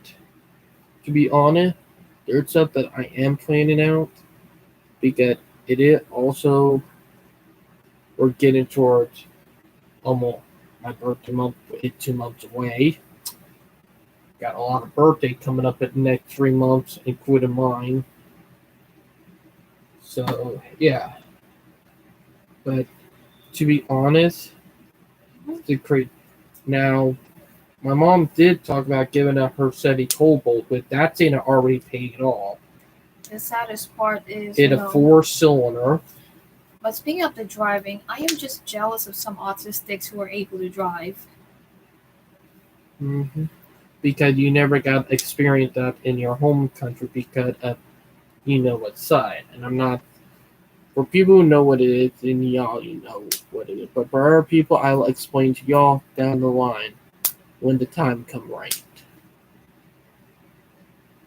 Speaker 2: to be honest, there's stuff that I am planning out because it is also we're getting towards almost my birthday month is 2 months away. Got a lot of birthday coming up in the next 3 months, including mine. So yeah, but to be honest, the great now my mom did talk about giving up her SETI Cobalt, but that's in already paid off.
Speaker 1: The saddest part is,
Speaker 2: It a 4 cylinder.
Speaker 1: but speaking of the driving, I am just jealous of some autistics who are able to drive.
Speaker 2: Mm-hmm. Because you never got to experience that in your home country because of you know what side. And I'm not for people who know what it is, and y'all you know what it is. But for other people, I'll explain to y'all down the line when the time come right.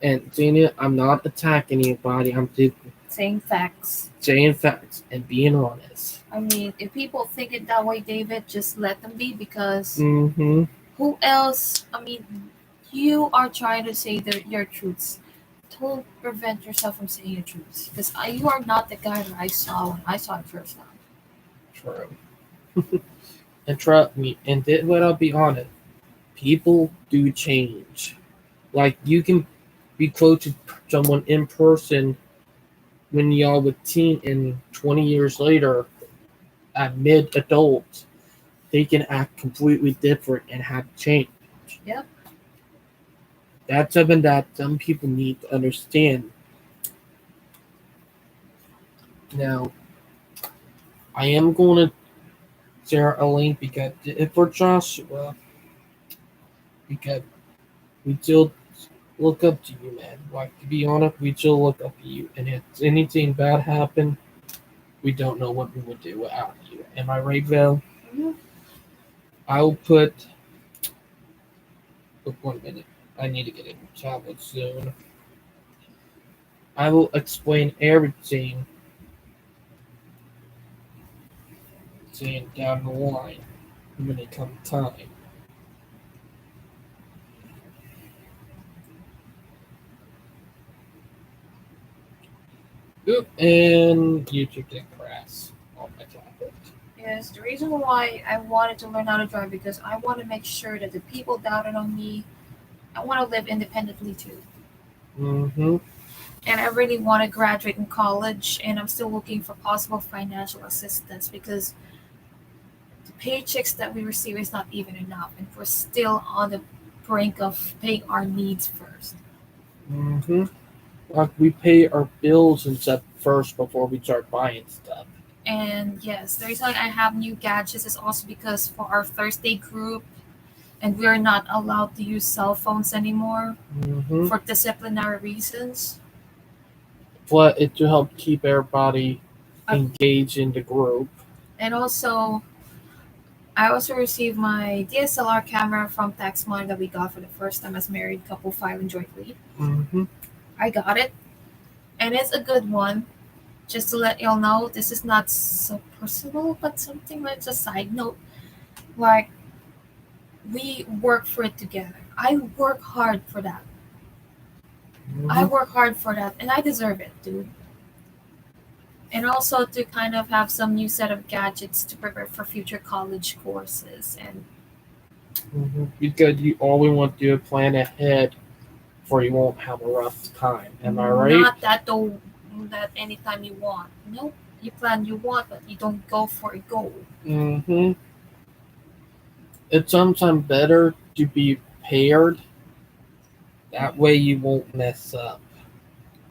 Speaker 2: And saying it, I'm not attacking anybody. I'm just
Speaker 1: Saying facts.
Speaker 2: saying facts and being honest.
Speaker 1: I mean, if people think it that way, David, just let them be because
Speaker 2: Mm-hmm.
Speaker 1: who else? I mean, you are trying to say your truths. Don't prevent yourself from saying your truths because you are not the guy that I saw when I saw it first time.
Speaker 2: True. And trust me, and then what I'll be honest, people do change. Like you can be close to someone in person when y'all with teen and 20 years later at mid adults, they can act completely different and have changed.
Speaker 1: Yep.
Speaker 2: That's something that some people need to understand. Now, I am going to share a link because for Joshua, because we still look up to you, man. Like to be honest, we still look up to you. And if anything bad happened, we don't know what we would do without you. Am I right, Val?
Speaker 1: Mm-hmm.
Speaker 2: I'll put. Oh, 1 minute. I need to get a tablet soon. I will explain everything saying down the line when it comes time. Oop, and YouTube did crash on my tablet.
Speaker 1: Yes, the reason why I wanted to learn how to drive because I want to make sure that the people doubted on me, I want to live independently too.
Speaker 2: Mm-hmm.
Speaker 1: And I really want to graduate in college, and I'm still looking for possible financial assistance because the paychecks that we receive is not even enough, and we're still on the brink of paying our needs first.
Speaker 2: Mm-hmm. Like we pay our bills and stuff first before we start buying stuff.
Speaker 1: And yes, the reason I have new gadgets is also because for our Thursday group, and we are not allowed to use cell phones anymore
Speaker 2: Mm-hmm.
Speaker 1: for disciplinary reasons.
Speaker 2: But it to help keep everybody
Speaker 1: Uh,
Speaker 2: engaged in the group.
Speaker 1: and also, I also received my DSLR camera from tax money that we got for the first time as married couple filing jointly.
Speaker 2: Mm-hmm.
Speaker 1: I got it, and it's a good one. Just to let y'all know, this is not so personal, but something like a side note. Like, we work for it together. I work hard for that. I
Speaker 2: Mm-hmm.
Speaker 1: work hard for that, and I deserve it, dude. And also to kind of have some new set of gadgets to prepare for future college courses and
Speaker 2: Mm-hmm. Because you always want to do a plan ahead, or you won't have a rough time. Am I right?
Speaker 1: not that though that anytime you want. Nope. You plan you want, but you don't go for a goal.
Speaker 2: Mm-hmm. It's sometimes better to be paired. That way you won't mess up.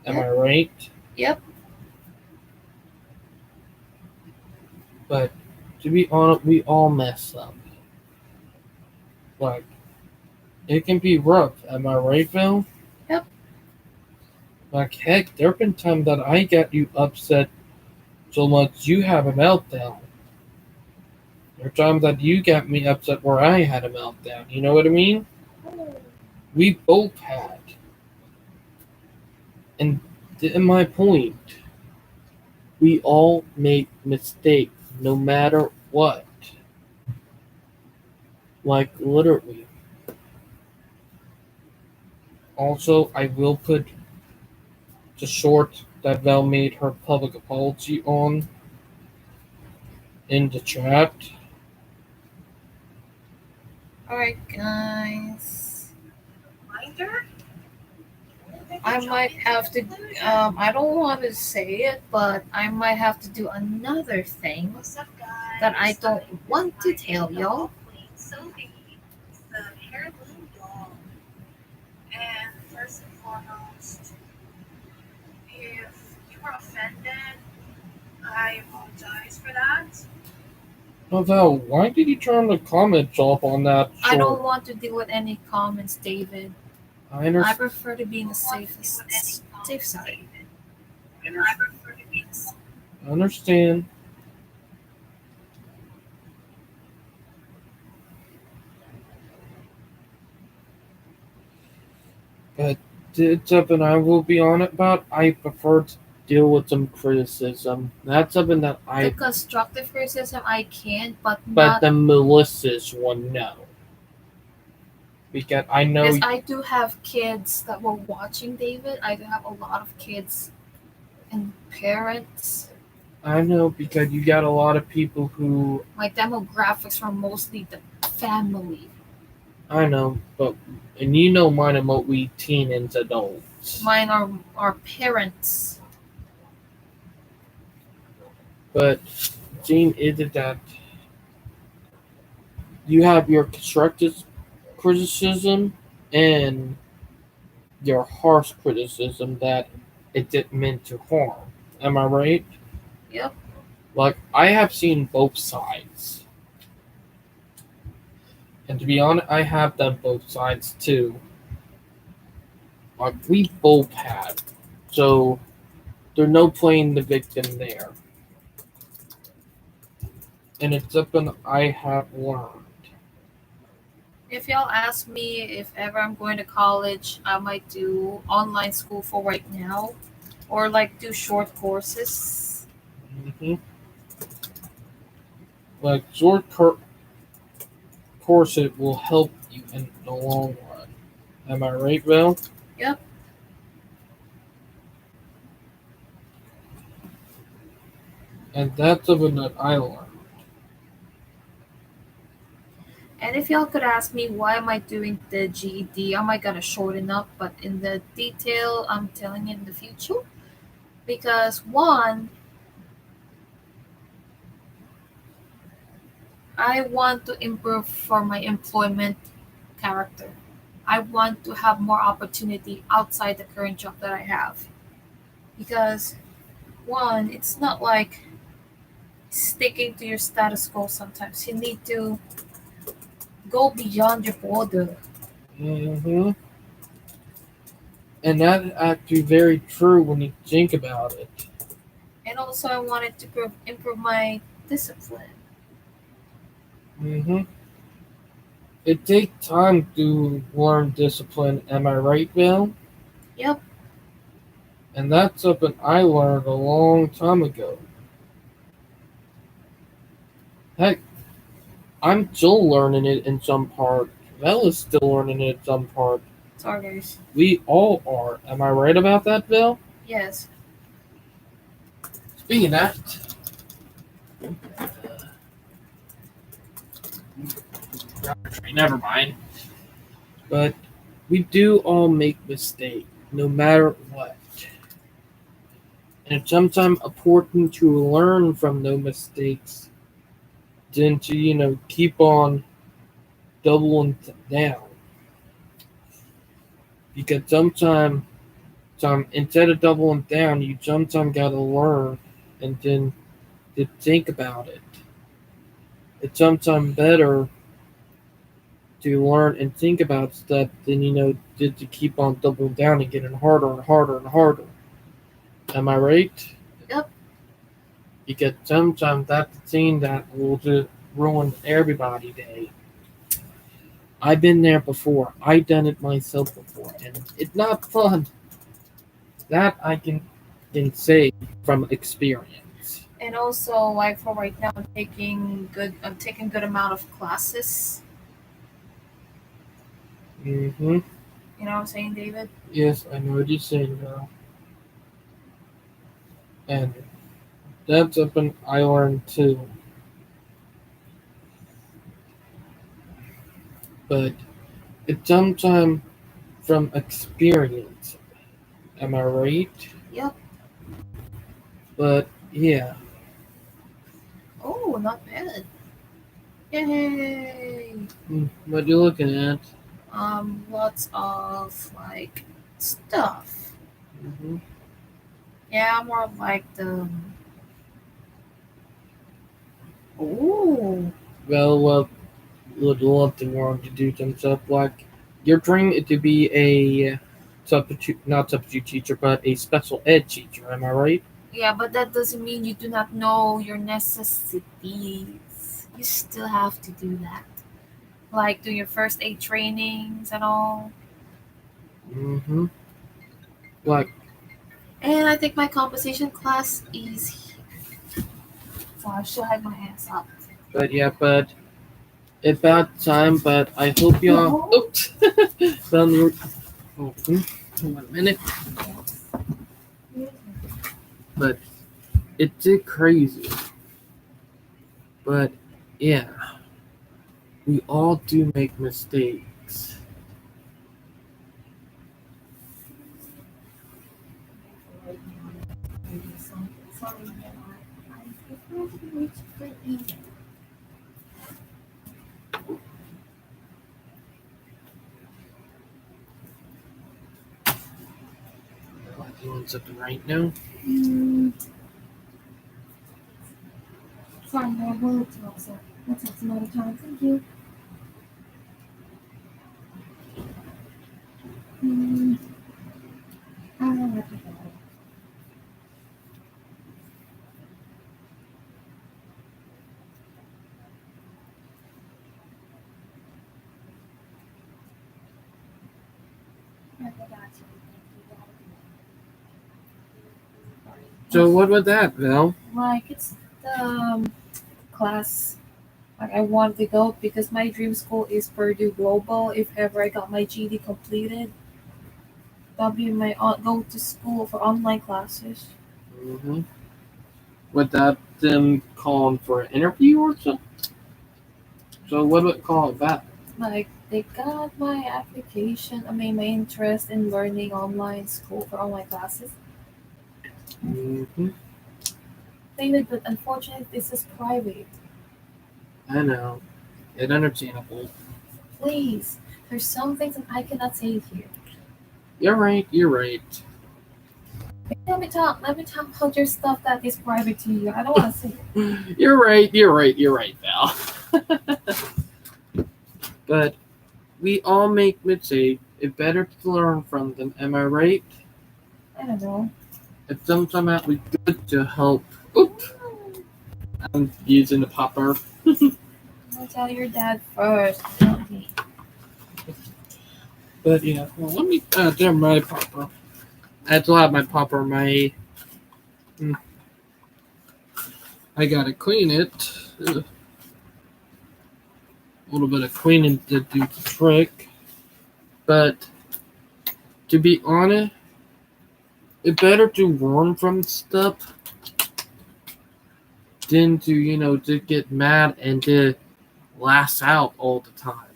Speaker 2: Am I
Speaker 1: Yep.
Speaker 2: right?
Speaker 1: Yep.
Speaker 2: But to be honest, we all mess up. Like it can be rough. Am I right, Phil?
Speaker 1: Yep.
Speaker 2: Like heck, there have been times that I get you upset so much you have a meltdown. There are times that you get me upset where I had a meltdown. You know what I mean? We both had. And in my point, we all make mistakes no matter what. Like literally. Also, I will put the short that Val made her public apology on in the chat.
Speaker 1: Alright, guys. I might have to, I don't want to say it, but I might have to do another thing that I don't want to tell y'all.
Speaker 2: Oh, Val, why did you turn the comments off on that
Speaker 1: I don't
Speaker 2: short?
Speaker 1: want to deal with any comments, David.
Speaker 2: I
Speaker 1: I
Speaker 2: understand.
Speaker 1: prefer to be in the safe side.
Speaker 2: I understand. But it's something I will be on about. I prefer to deal with some criticism. That's something that
Speaker 1: The
Speaker 2: I.
Speaker 1: constructive criticism I can, but
Speaker 2: But
Speaker 1: not
Speaker 2: the Melissa's one, no. Because I know.
Speaker 1: because I do have kids that were watching David. I do have a lot of kids and parents.
Speaker 2: I know because you got a lot of people who.
Speaker 1: My demographics are mostly the family.
Speaker 2: I know, but. And you know mine are mostly teen and adults.
Speaker 1: Mine are parents.
Speaker 2: But, Gene, is it that you have your constructive criticism and your harsh criticism that it didn't mean to harm. Am I right?
Speaker 1: Yep.
Speaker 2: Like, I have seen both sides. And to be honest, I have done both sides too. Like, we both have. So, there's no playing the victim there. And it's something I have learned.
Speaker 1: If y'all ask me if ever I'm going to college, I might do online school for right now, or like do short courses.
Speaker 2: Hmm. Like, short course, it will help you in the long run. Am I right, Val?
Speaker 1: Yep.
Speaker 2: And that's something that I learned.
Speaker 1: And if y'all could ask me why am I doing the GED, I might gonna shorten up, but in the detail, I'm telling you in the future. Because one, I want to improve for my employment character. I want to have more opportunity outside the current job that I have. Because one, it's not like sticking to your status quo sometimes. You need to go beyond your border.
Speaker 2: Hmm. And that's actually very true when you think about it.
Speaker 1: And also, I wanted to improve my discipline.
Speaker 2: Hmm. It takes time to learn discipline. Am I right, Bill?
Speaker 1: Yep.
Speaker 2: And that's something I learned a long time ago. Heck, I'm still learning it in some part. Vel is still learning it in some part.
Speaker 1: Sorry, guys.
Speaker 2: We all are. Am I right about that, Bill?
Speaker 1: Yes.
Speaker 2: Speaking of that, never mind. But we do all make mistakes, no matter what. And it's sometimes important to learn from those mistakes than to, keep on doubling down. Because sometimes, instead of doubling down, you sometimes gotta learn and then to think about it. It's sometimes better to learn and think about stuff than, to keep on doubling down and getting harder and harder and harder. Am I right?
Speaker 1: Yep.
Speaker 2: Because sometimes that's the thing that will just ruin everybody's day. I've been there before. I've done it myself before, and it's not fun. That I can say from experience.
Speaker 1: And also, like for right now, I'm taking good amount of classes.
Speaker 2: Mm-hmm.
Speaker 1: You know what I'm saying, David?
Speaker 2: Yes, I know what you're saying now, and that's something I learned too. But it's sometimes from experience. Am I right?
Speaker 1: Yep.
Speaker 2: But yeah.
Speaker 1: Oh, not bad. Yay!
Speaker 2: What you looking at?
Speaker 1: Lots of like stuff.
Speaker 2: Hmm.
Speaker 1: Yeah, more of like the. Ooh.
Speaker 2: Well, would love to learn to do some stuff like your dream is to be a substitute, not substitute teacher, but a special ed teacher. Am I right?
Speaker 1: Yeah, but that doesn't mean you do not know your necessities. You still have to do that. Like do your first aid trainings and all.
Speaker 2: Mm-hmm. Like,
Speaker 1: And I think my composition class is so I should have my hands up.
Speaker 2: but yeah, but about time. But I hope y'all. Oops. Found the. Oh, one minute. But it's crazy. But yeah, we all do make mistakes. I'm doing something right now.
Speaker 1: Mm, sorry, I will talk, so we'll talk some other time. Thank you. Mm, I don't know what to do. I forgot to.
Speaker 2: So what was that, Val?
Speaker 1: Like it's the class like I wanted to go because my dream school is Purdue Global. If ever I got my GD completed, that'll be my go to school for online classes.
Speaker 2: Mm-hmm. Without them calling for an interview or something. So what would call it that?
Speaker 1: Like they got my application. I mean my interest in learning online school for online classes.
Speaker 2: Mm-hmm.
Speaker 1: David, but unfortunately this is private.
Speaker 2: I know. It's understandable.
Speaker 1: Please, there's some things that I cannot say here.
Speaker 2: You're right. You're right.
Speaker 1: Let me talk. Let me talk about your stuff that is private to you. I don't want to say it.
Speaker 2: You're right. You're right. You're right, Val. But we all make mistakes. It's better to learn from them. Am I right?
Speaker 1: I don't know.
Speaker 2: It's sometimes we good to help. Oop! I'm using the popper.
Speaker 1: I'll tell your dad first. Not me.
Speaker 2: But yeah, well, let me do my popper. I have to have my popper. Mm, I gotta clean it. Ugh. A little bit of cleaning to do the trick. But to be honest, it's better to learn from stuff than to to get mad and to lash out all the time.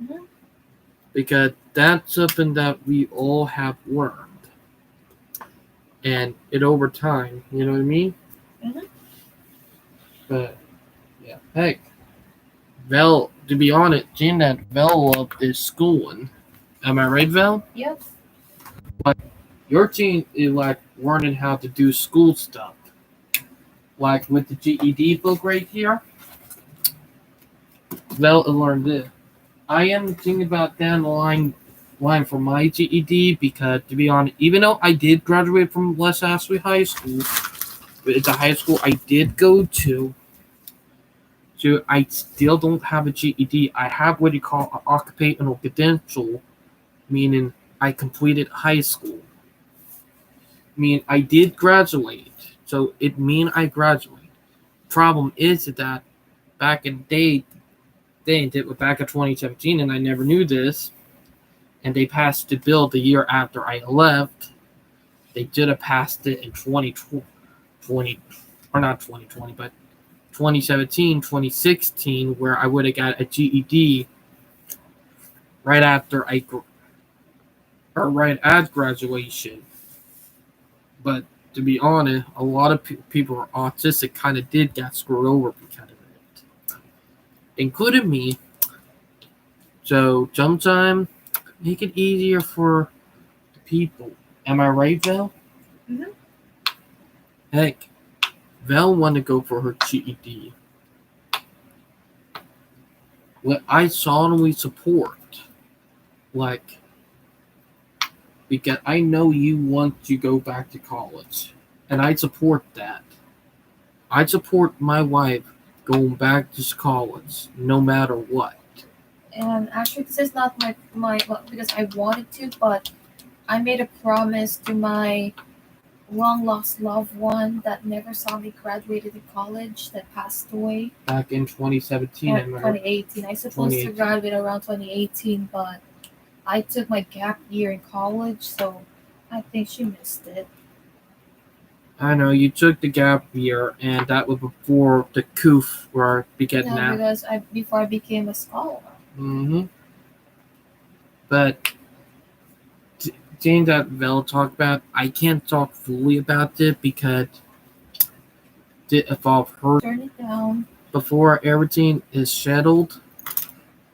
Speaker 1: Mm-hmm.
Speaker 2: Because that's something that we all have learned, and it over time. You know what I mean?
Speaker 1: Mm-hmm.
Speaker 2: But yeah, heck, Vel. To be honest, Jean that Vel loved is schooling. Am I right, Vel?
Speaker 1: Yep.
Speaker 2: But your team is like learning how to do school stuff, like with the GED book right here. Vel learned this. I am thinking about down the line for my GED because, to be honest, even though I did graduate from West Ashley High School, but it's a high school I did go to. So I still don't have a GED. I have what you call an occupational credential, meaning I completed high school. Mean I did graduate, so it mean I graduate. Problem is that back in they did it back in 2017, and I never knew this. And they passed the bill the year after I left. They did have passed it in 2020, or not 2020, but 2017, 2016, where I would have got a GED right after or right at graduation. But to be honest, a lot of people who are autistic kind of did get screwed over because of it, including me. So sometimes make it easier for the people. Am I right, Val?
Speaker 1: Mm-hmm.
Speaker 2: Heck, Val wanted to go for her GED. What I solemnly support, like, because I know you want to go back to college, and I support that. I support my wife going back to college, no matter what.
Speaker 1: And actually, this is not my well, because I wanted to, but I made a promise to my long lost loved one that never saw me graduated in college that passed away.
Speaker 2: Back in 2017,
Speaker 1: And 2018. I supposed to graduate around 2018, but I took my gap year in college, so I think she missed it.
Speaker 2: I know you took the gap year, and that was before the coof where we get
Speaker 1: Yeah,
Speaker 2: now.
Speaker 1: because before I became a scholar.
Speaker 2: Mm-hmm. But thing that Vel talked about, I can't talk fully about it because it involved her.
Speaker 1: Turn it down.
Speaker 2: Before everything is settled,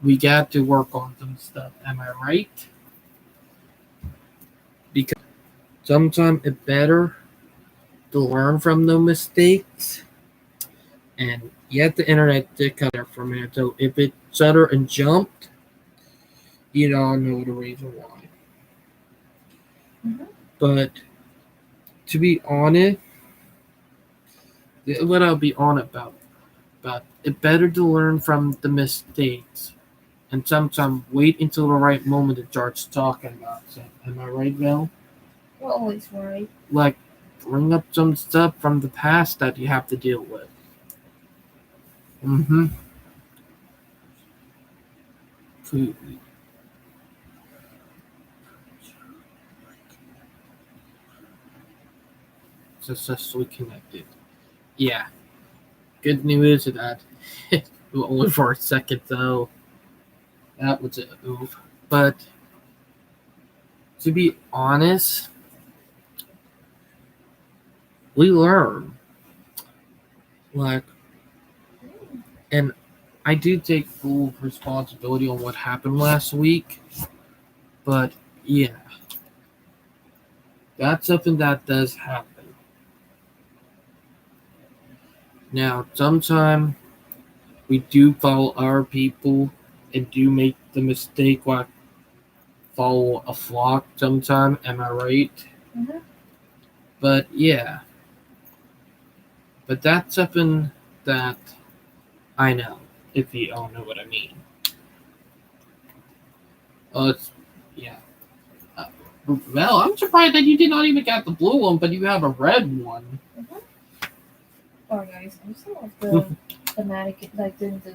Speaker 2: we got to work on some stuff. Am I right? Because sometimes it's better to learn from the mistakes. And yet the internet did cut there for a minute. So if it shuddered and jumped, you don't know the reason why.
Speaker 1: Mm-hmm.
Speaker 2: But to be honest, what I'll be on about it better to learn from the mistakes and sometimes wait until the right moment to start talking about it. Am I right, Val?
Speaker 1: We're always right.
Speaker 2: Like bring up some stuff from the past that you have to deal with. Mm-hmm. Successfully connected. Yeah. Good news is that only for a second though. That was a oof. But to be honest, we learn. Like, and I do take full responsibility on what happened last week. But yeah, that's something that does happen. Now, sometimes we do follow our people and do make the mistake like follow a flock sometime. Am I right?
Speaker 1: Mm-hmm.
Speaker 2: But yeah, but that's something that I know, if you all know what I mean. It's, yeah. Uh, well, I'm surprised that you did not even get the blue one, but you have a red one.
Speaker 1: Mm-hmm. Sorry guys, I'm still of the thematic, like doing the,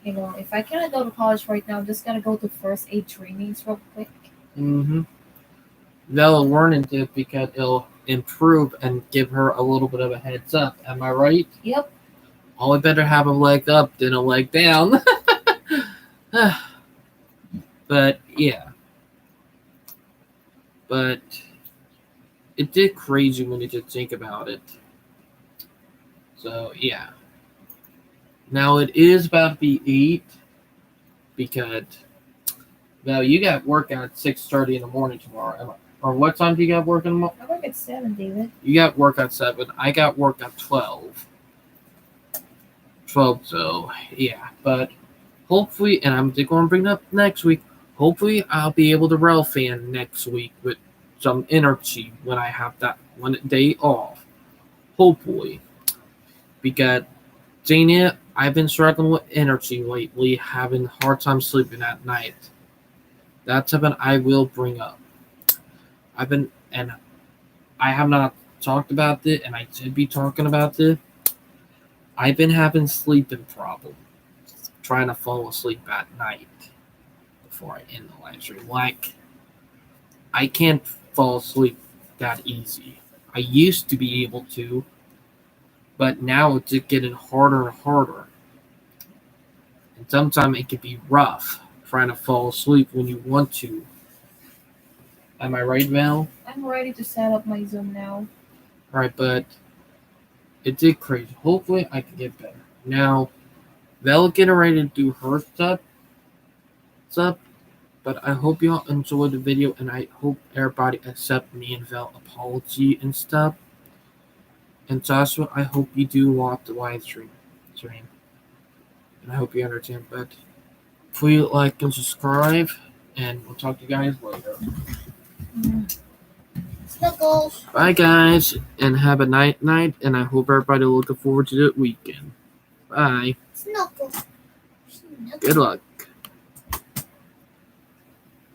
Speaker 1: if I cannot go to college right now, I'm just gonna go to first aid trainings real quick.
Speaker 2: Mm-hmm. They'll learn it because it'll improve and give her a little bit of a heads up. Am I right?
Speaker 1: Yep.
Speaker 2: Always better have a leg up than a leg down. But yeah. But it did crazy when you did think about it. So yeah. Now it is about to be 8 because well you got work at 6:30 in the morning tomorrow. Or what time do you got work in the morning?
Speaker 1: I work at 7, David.
Speaker 2: You got work at 7. I got work at 12. 12, so yeah. But hopefully, and I'm going to bring it up next week, hopefully I'll be able to rail fan next week with some energy when I have that one day off. Hopefully. Because dang it, I've been struggling with energy lately, having a hard time sleeping at night. That's something I will bring up. And I have not talked about it, and I should be talking about it. I've been having sleeping problems, trying to fall asleep at night before I end the live stream. Like, I can't fall asleep that easy. I used to be able to, but now it's just getting harder and harder. And sometimes it can be rough trying to fall asleep when you want to. Am I right, Val?
Speaker 1: I'm ready to set up my Zoom now.
Speaker 2: Alright, but it did crazy. Hopefully I can get better. Now, Val getting ready to do her stuff, but I hope y'all enjoyed the video, and I hope everybody accept me and Val apology and stuff. And Joshua, I hope you do watch the live stream. And I hope you understand. But please like and subscribe, and we'll talk to you guys later.
Speaker 1: Snuggles.
Speaker 2: Bye, guys, and have a night, and I hope everybody looking forward to the weekend. Bye.
Speaker 1: Snuggles.
Speaker 2: Good luck.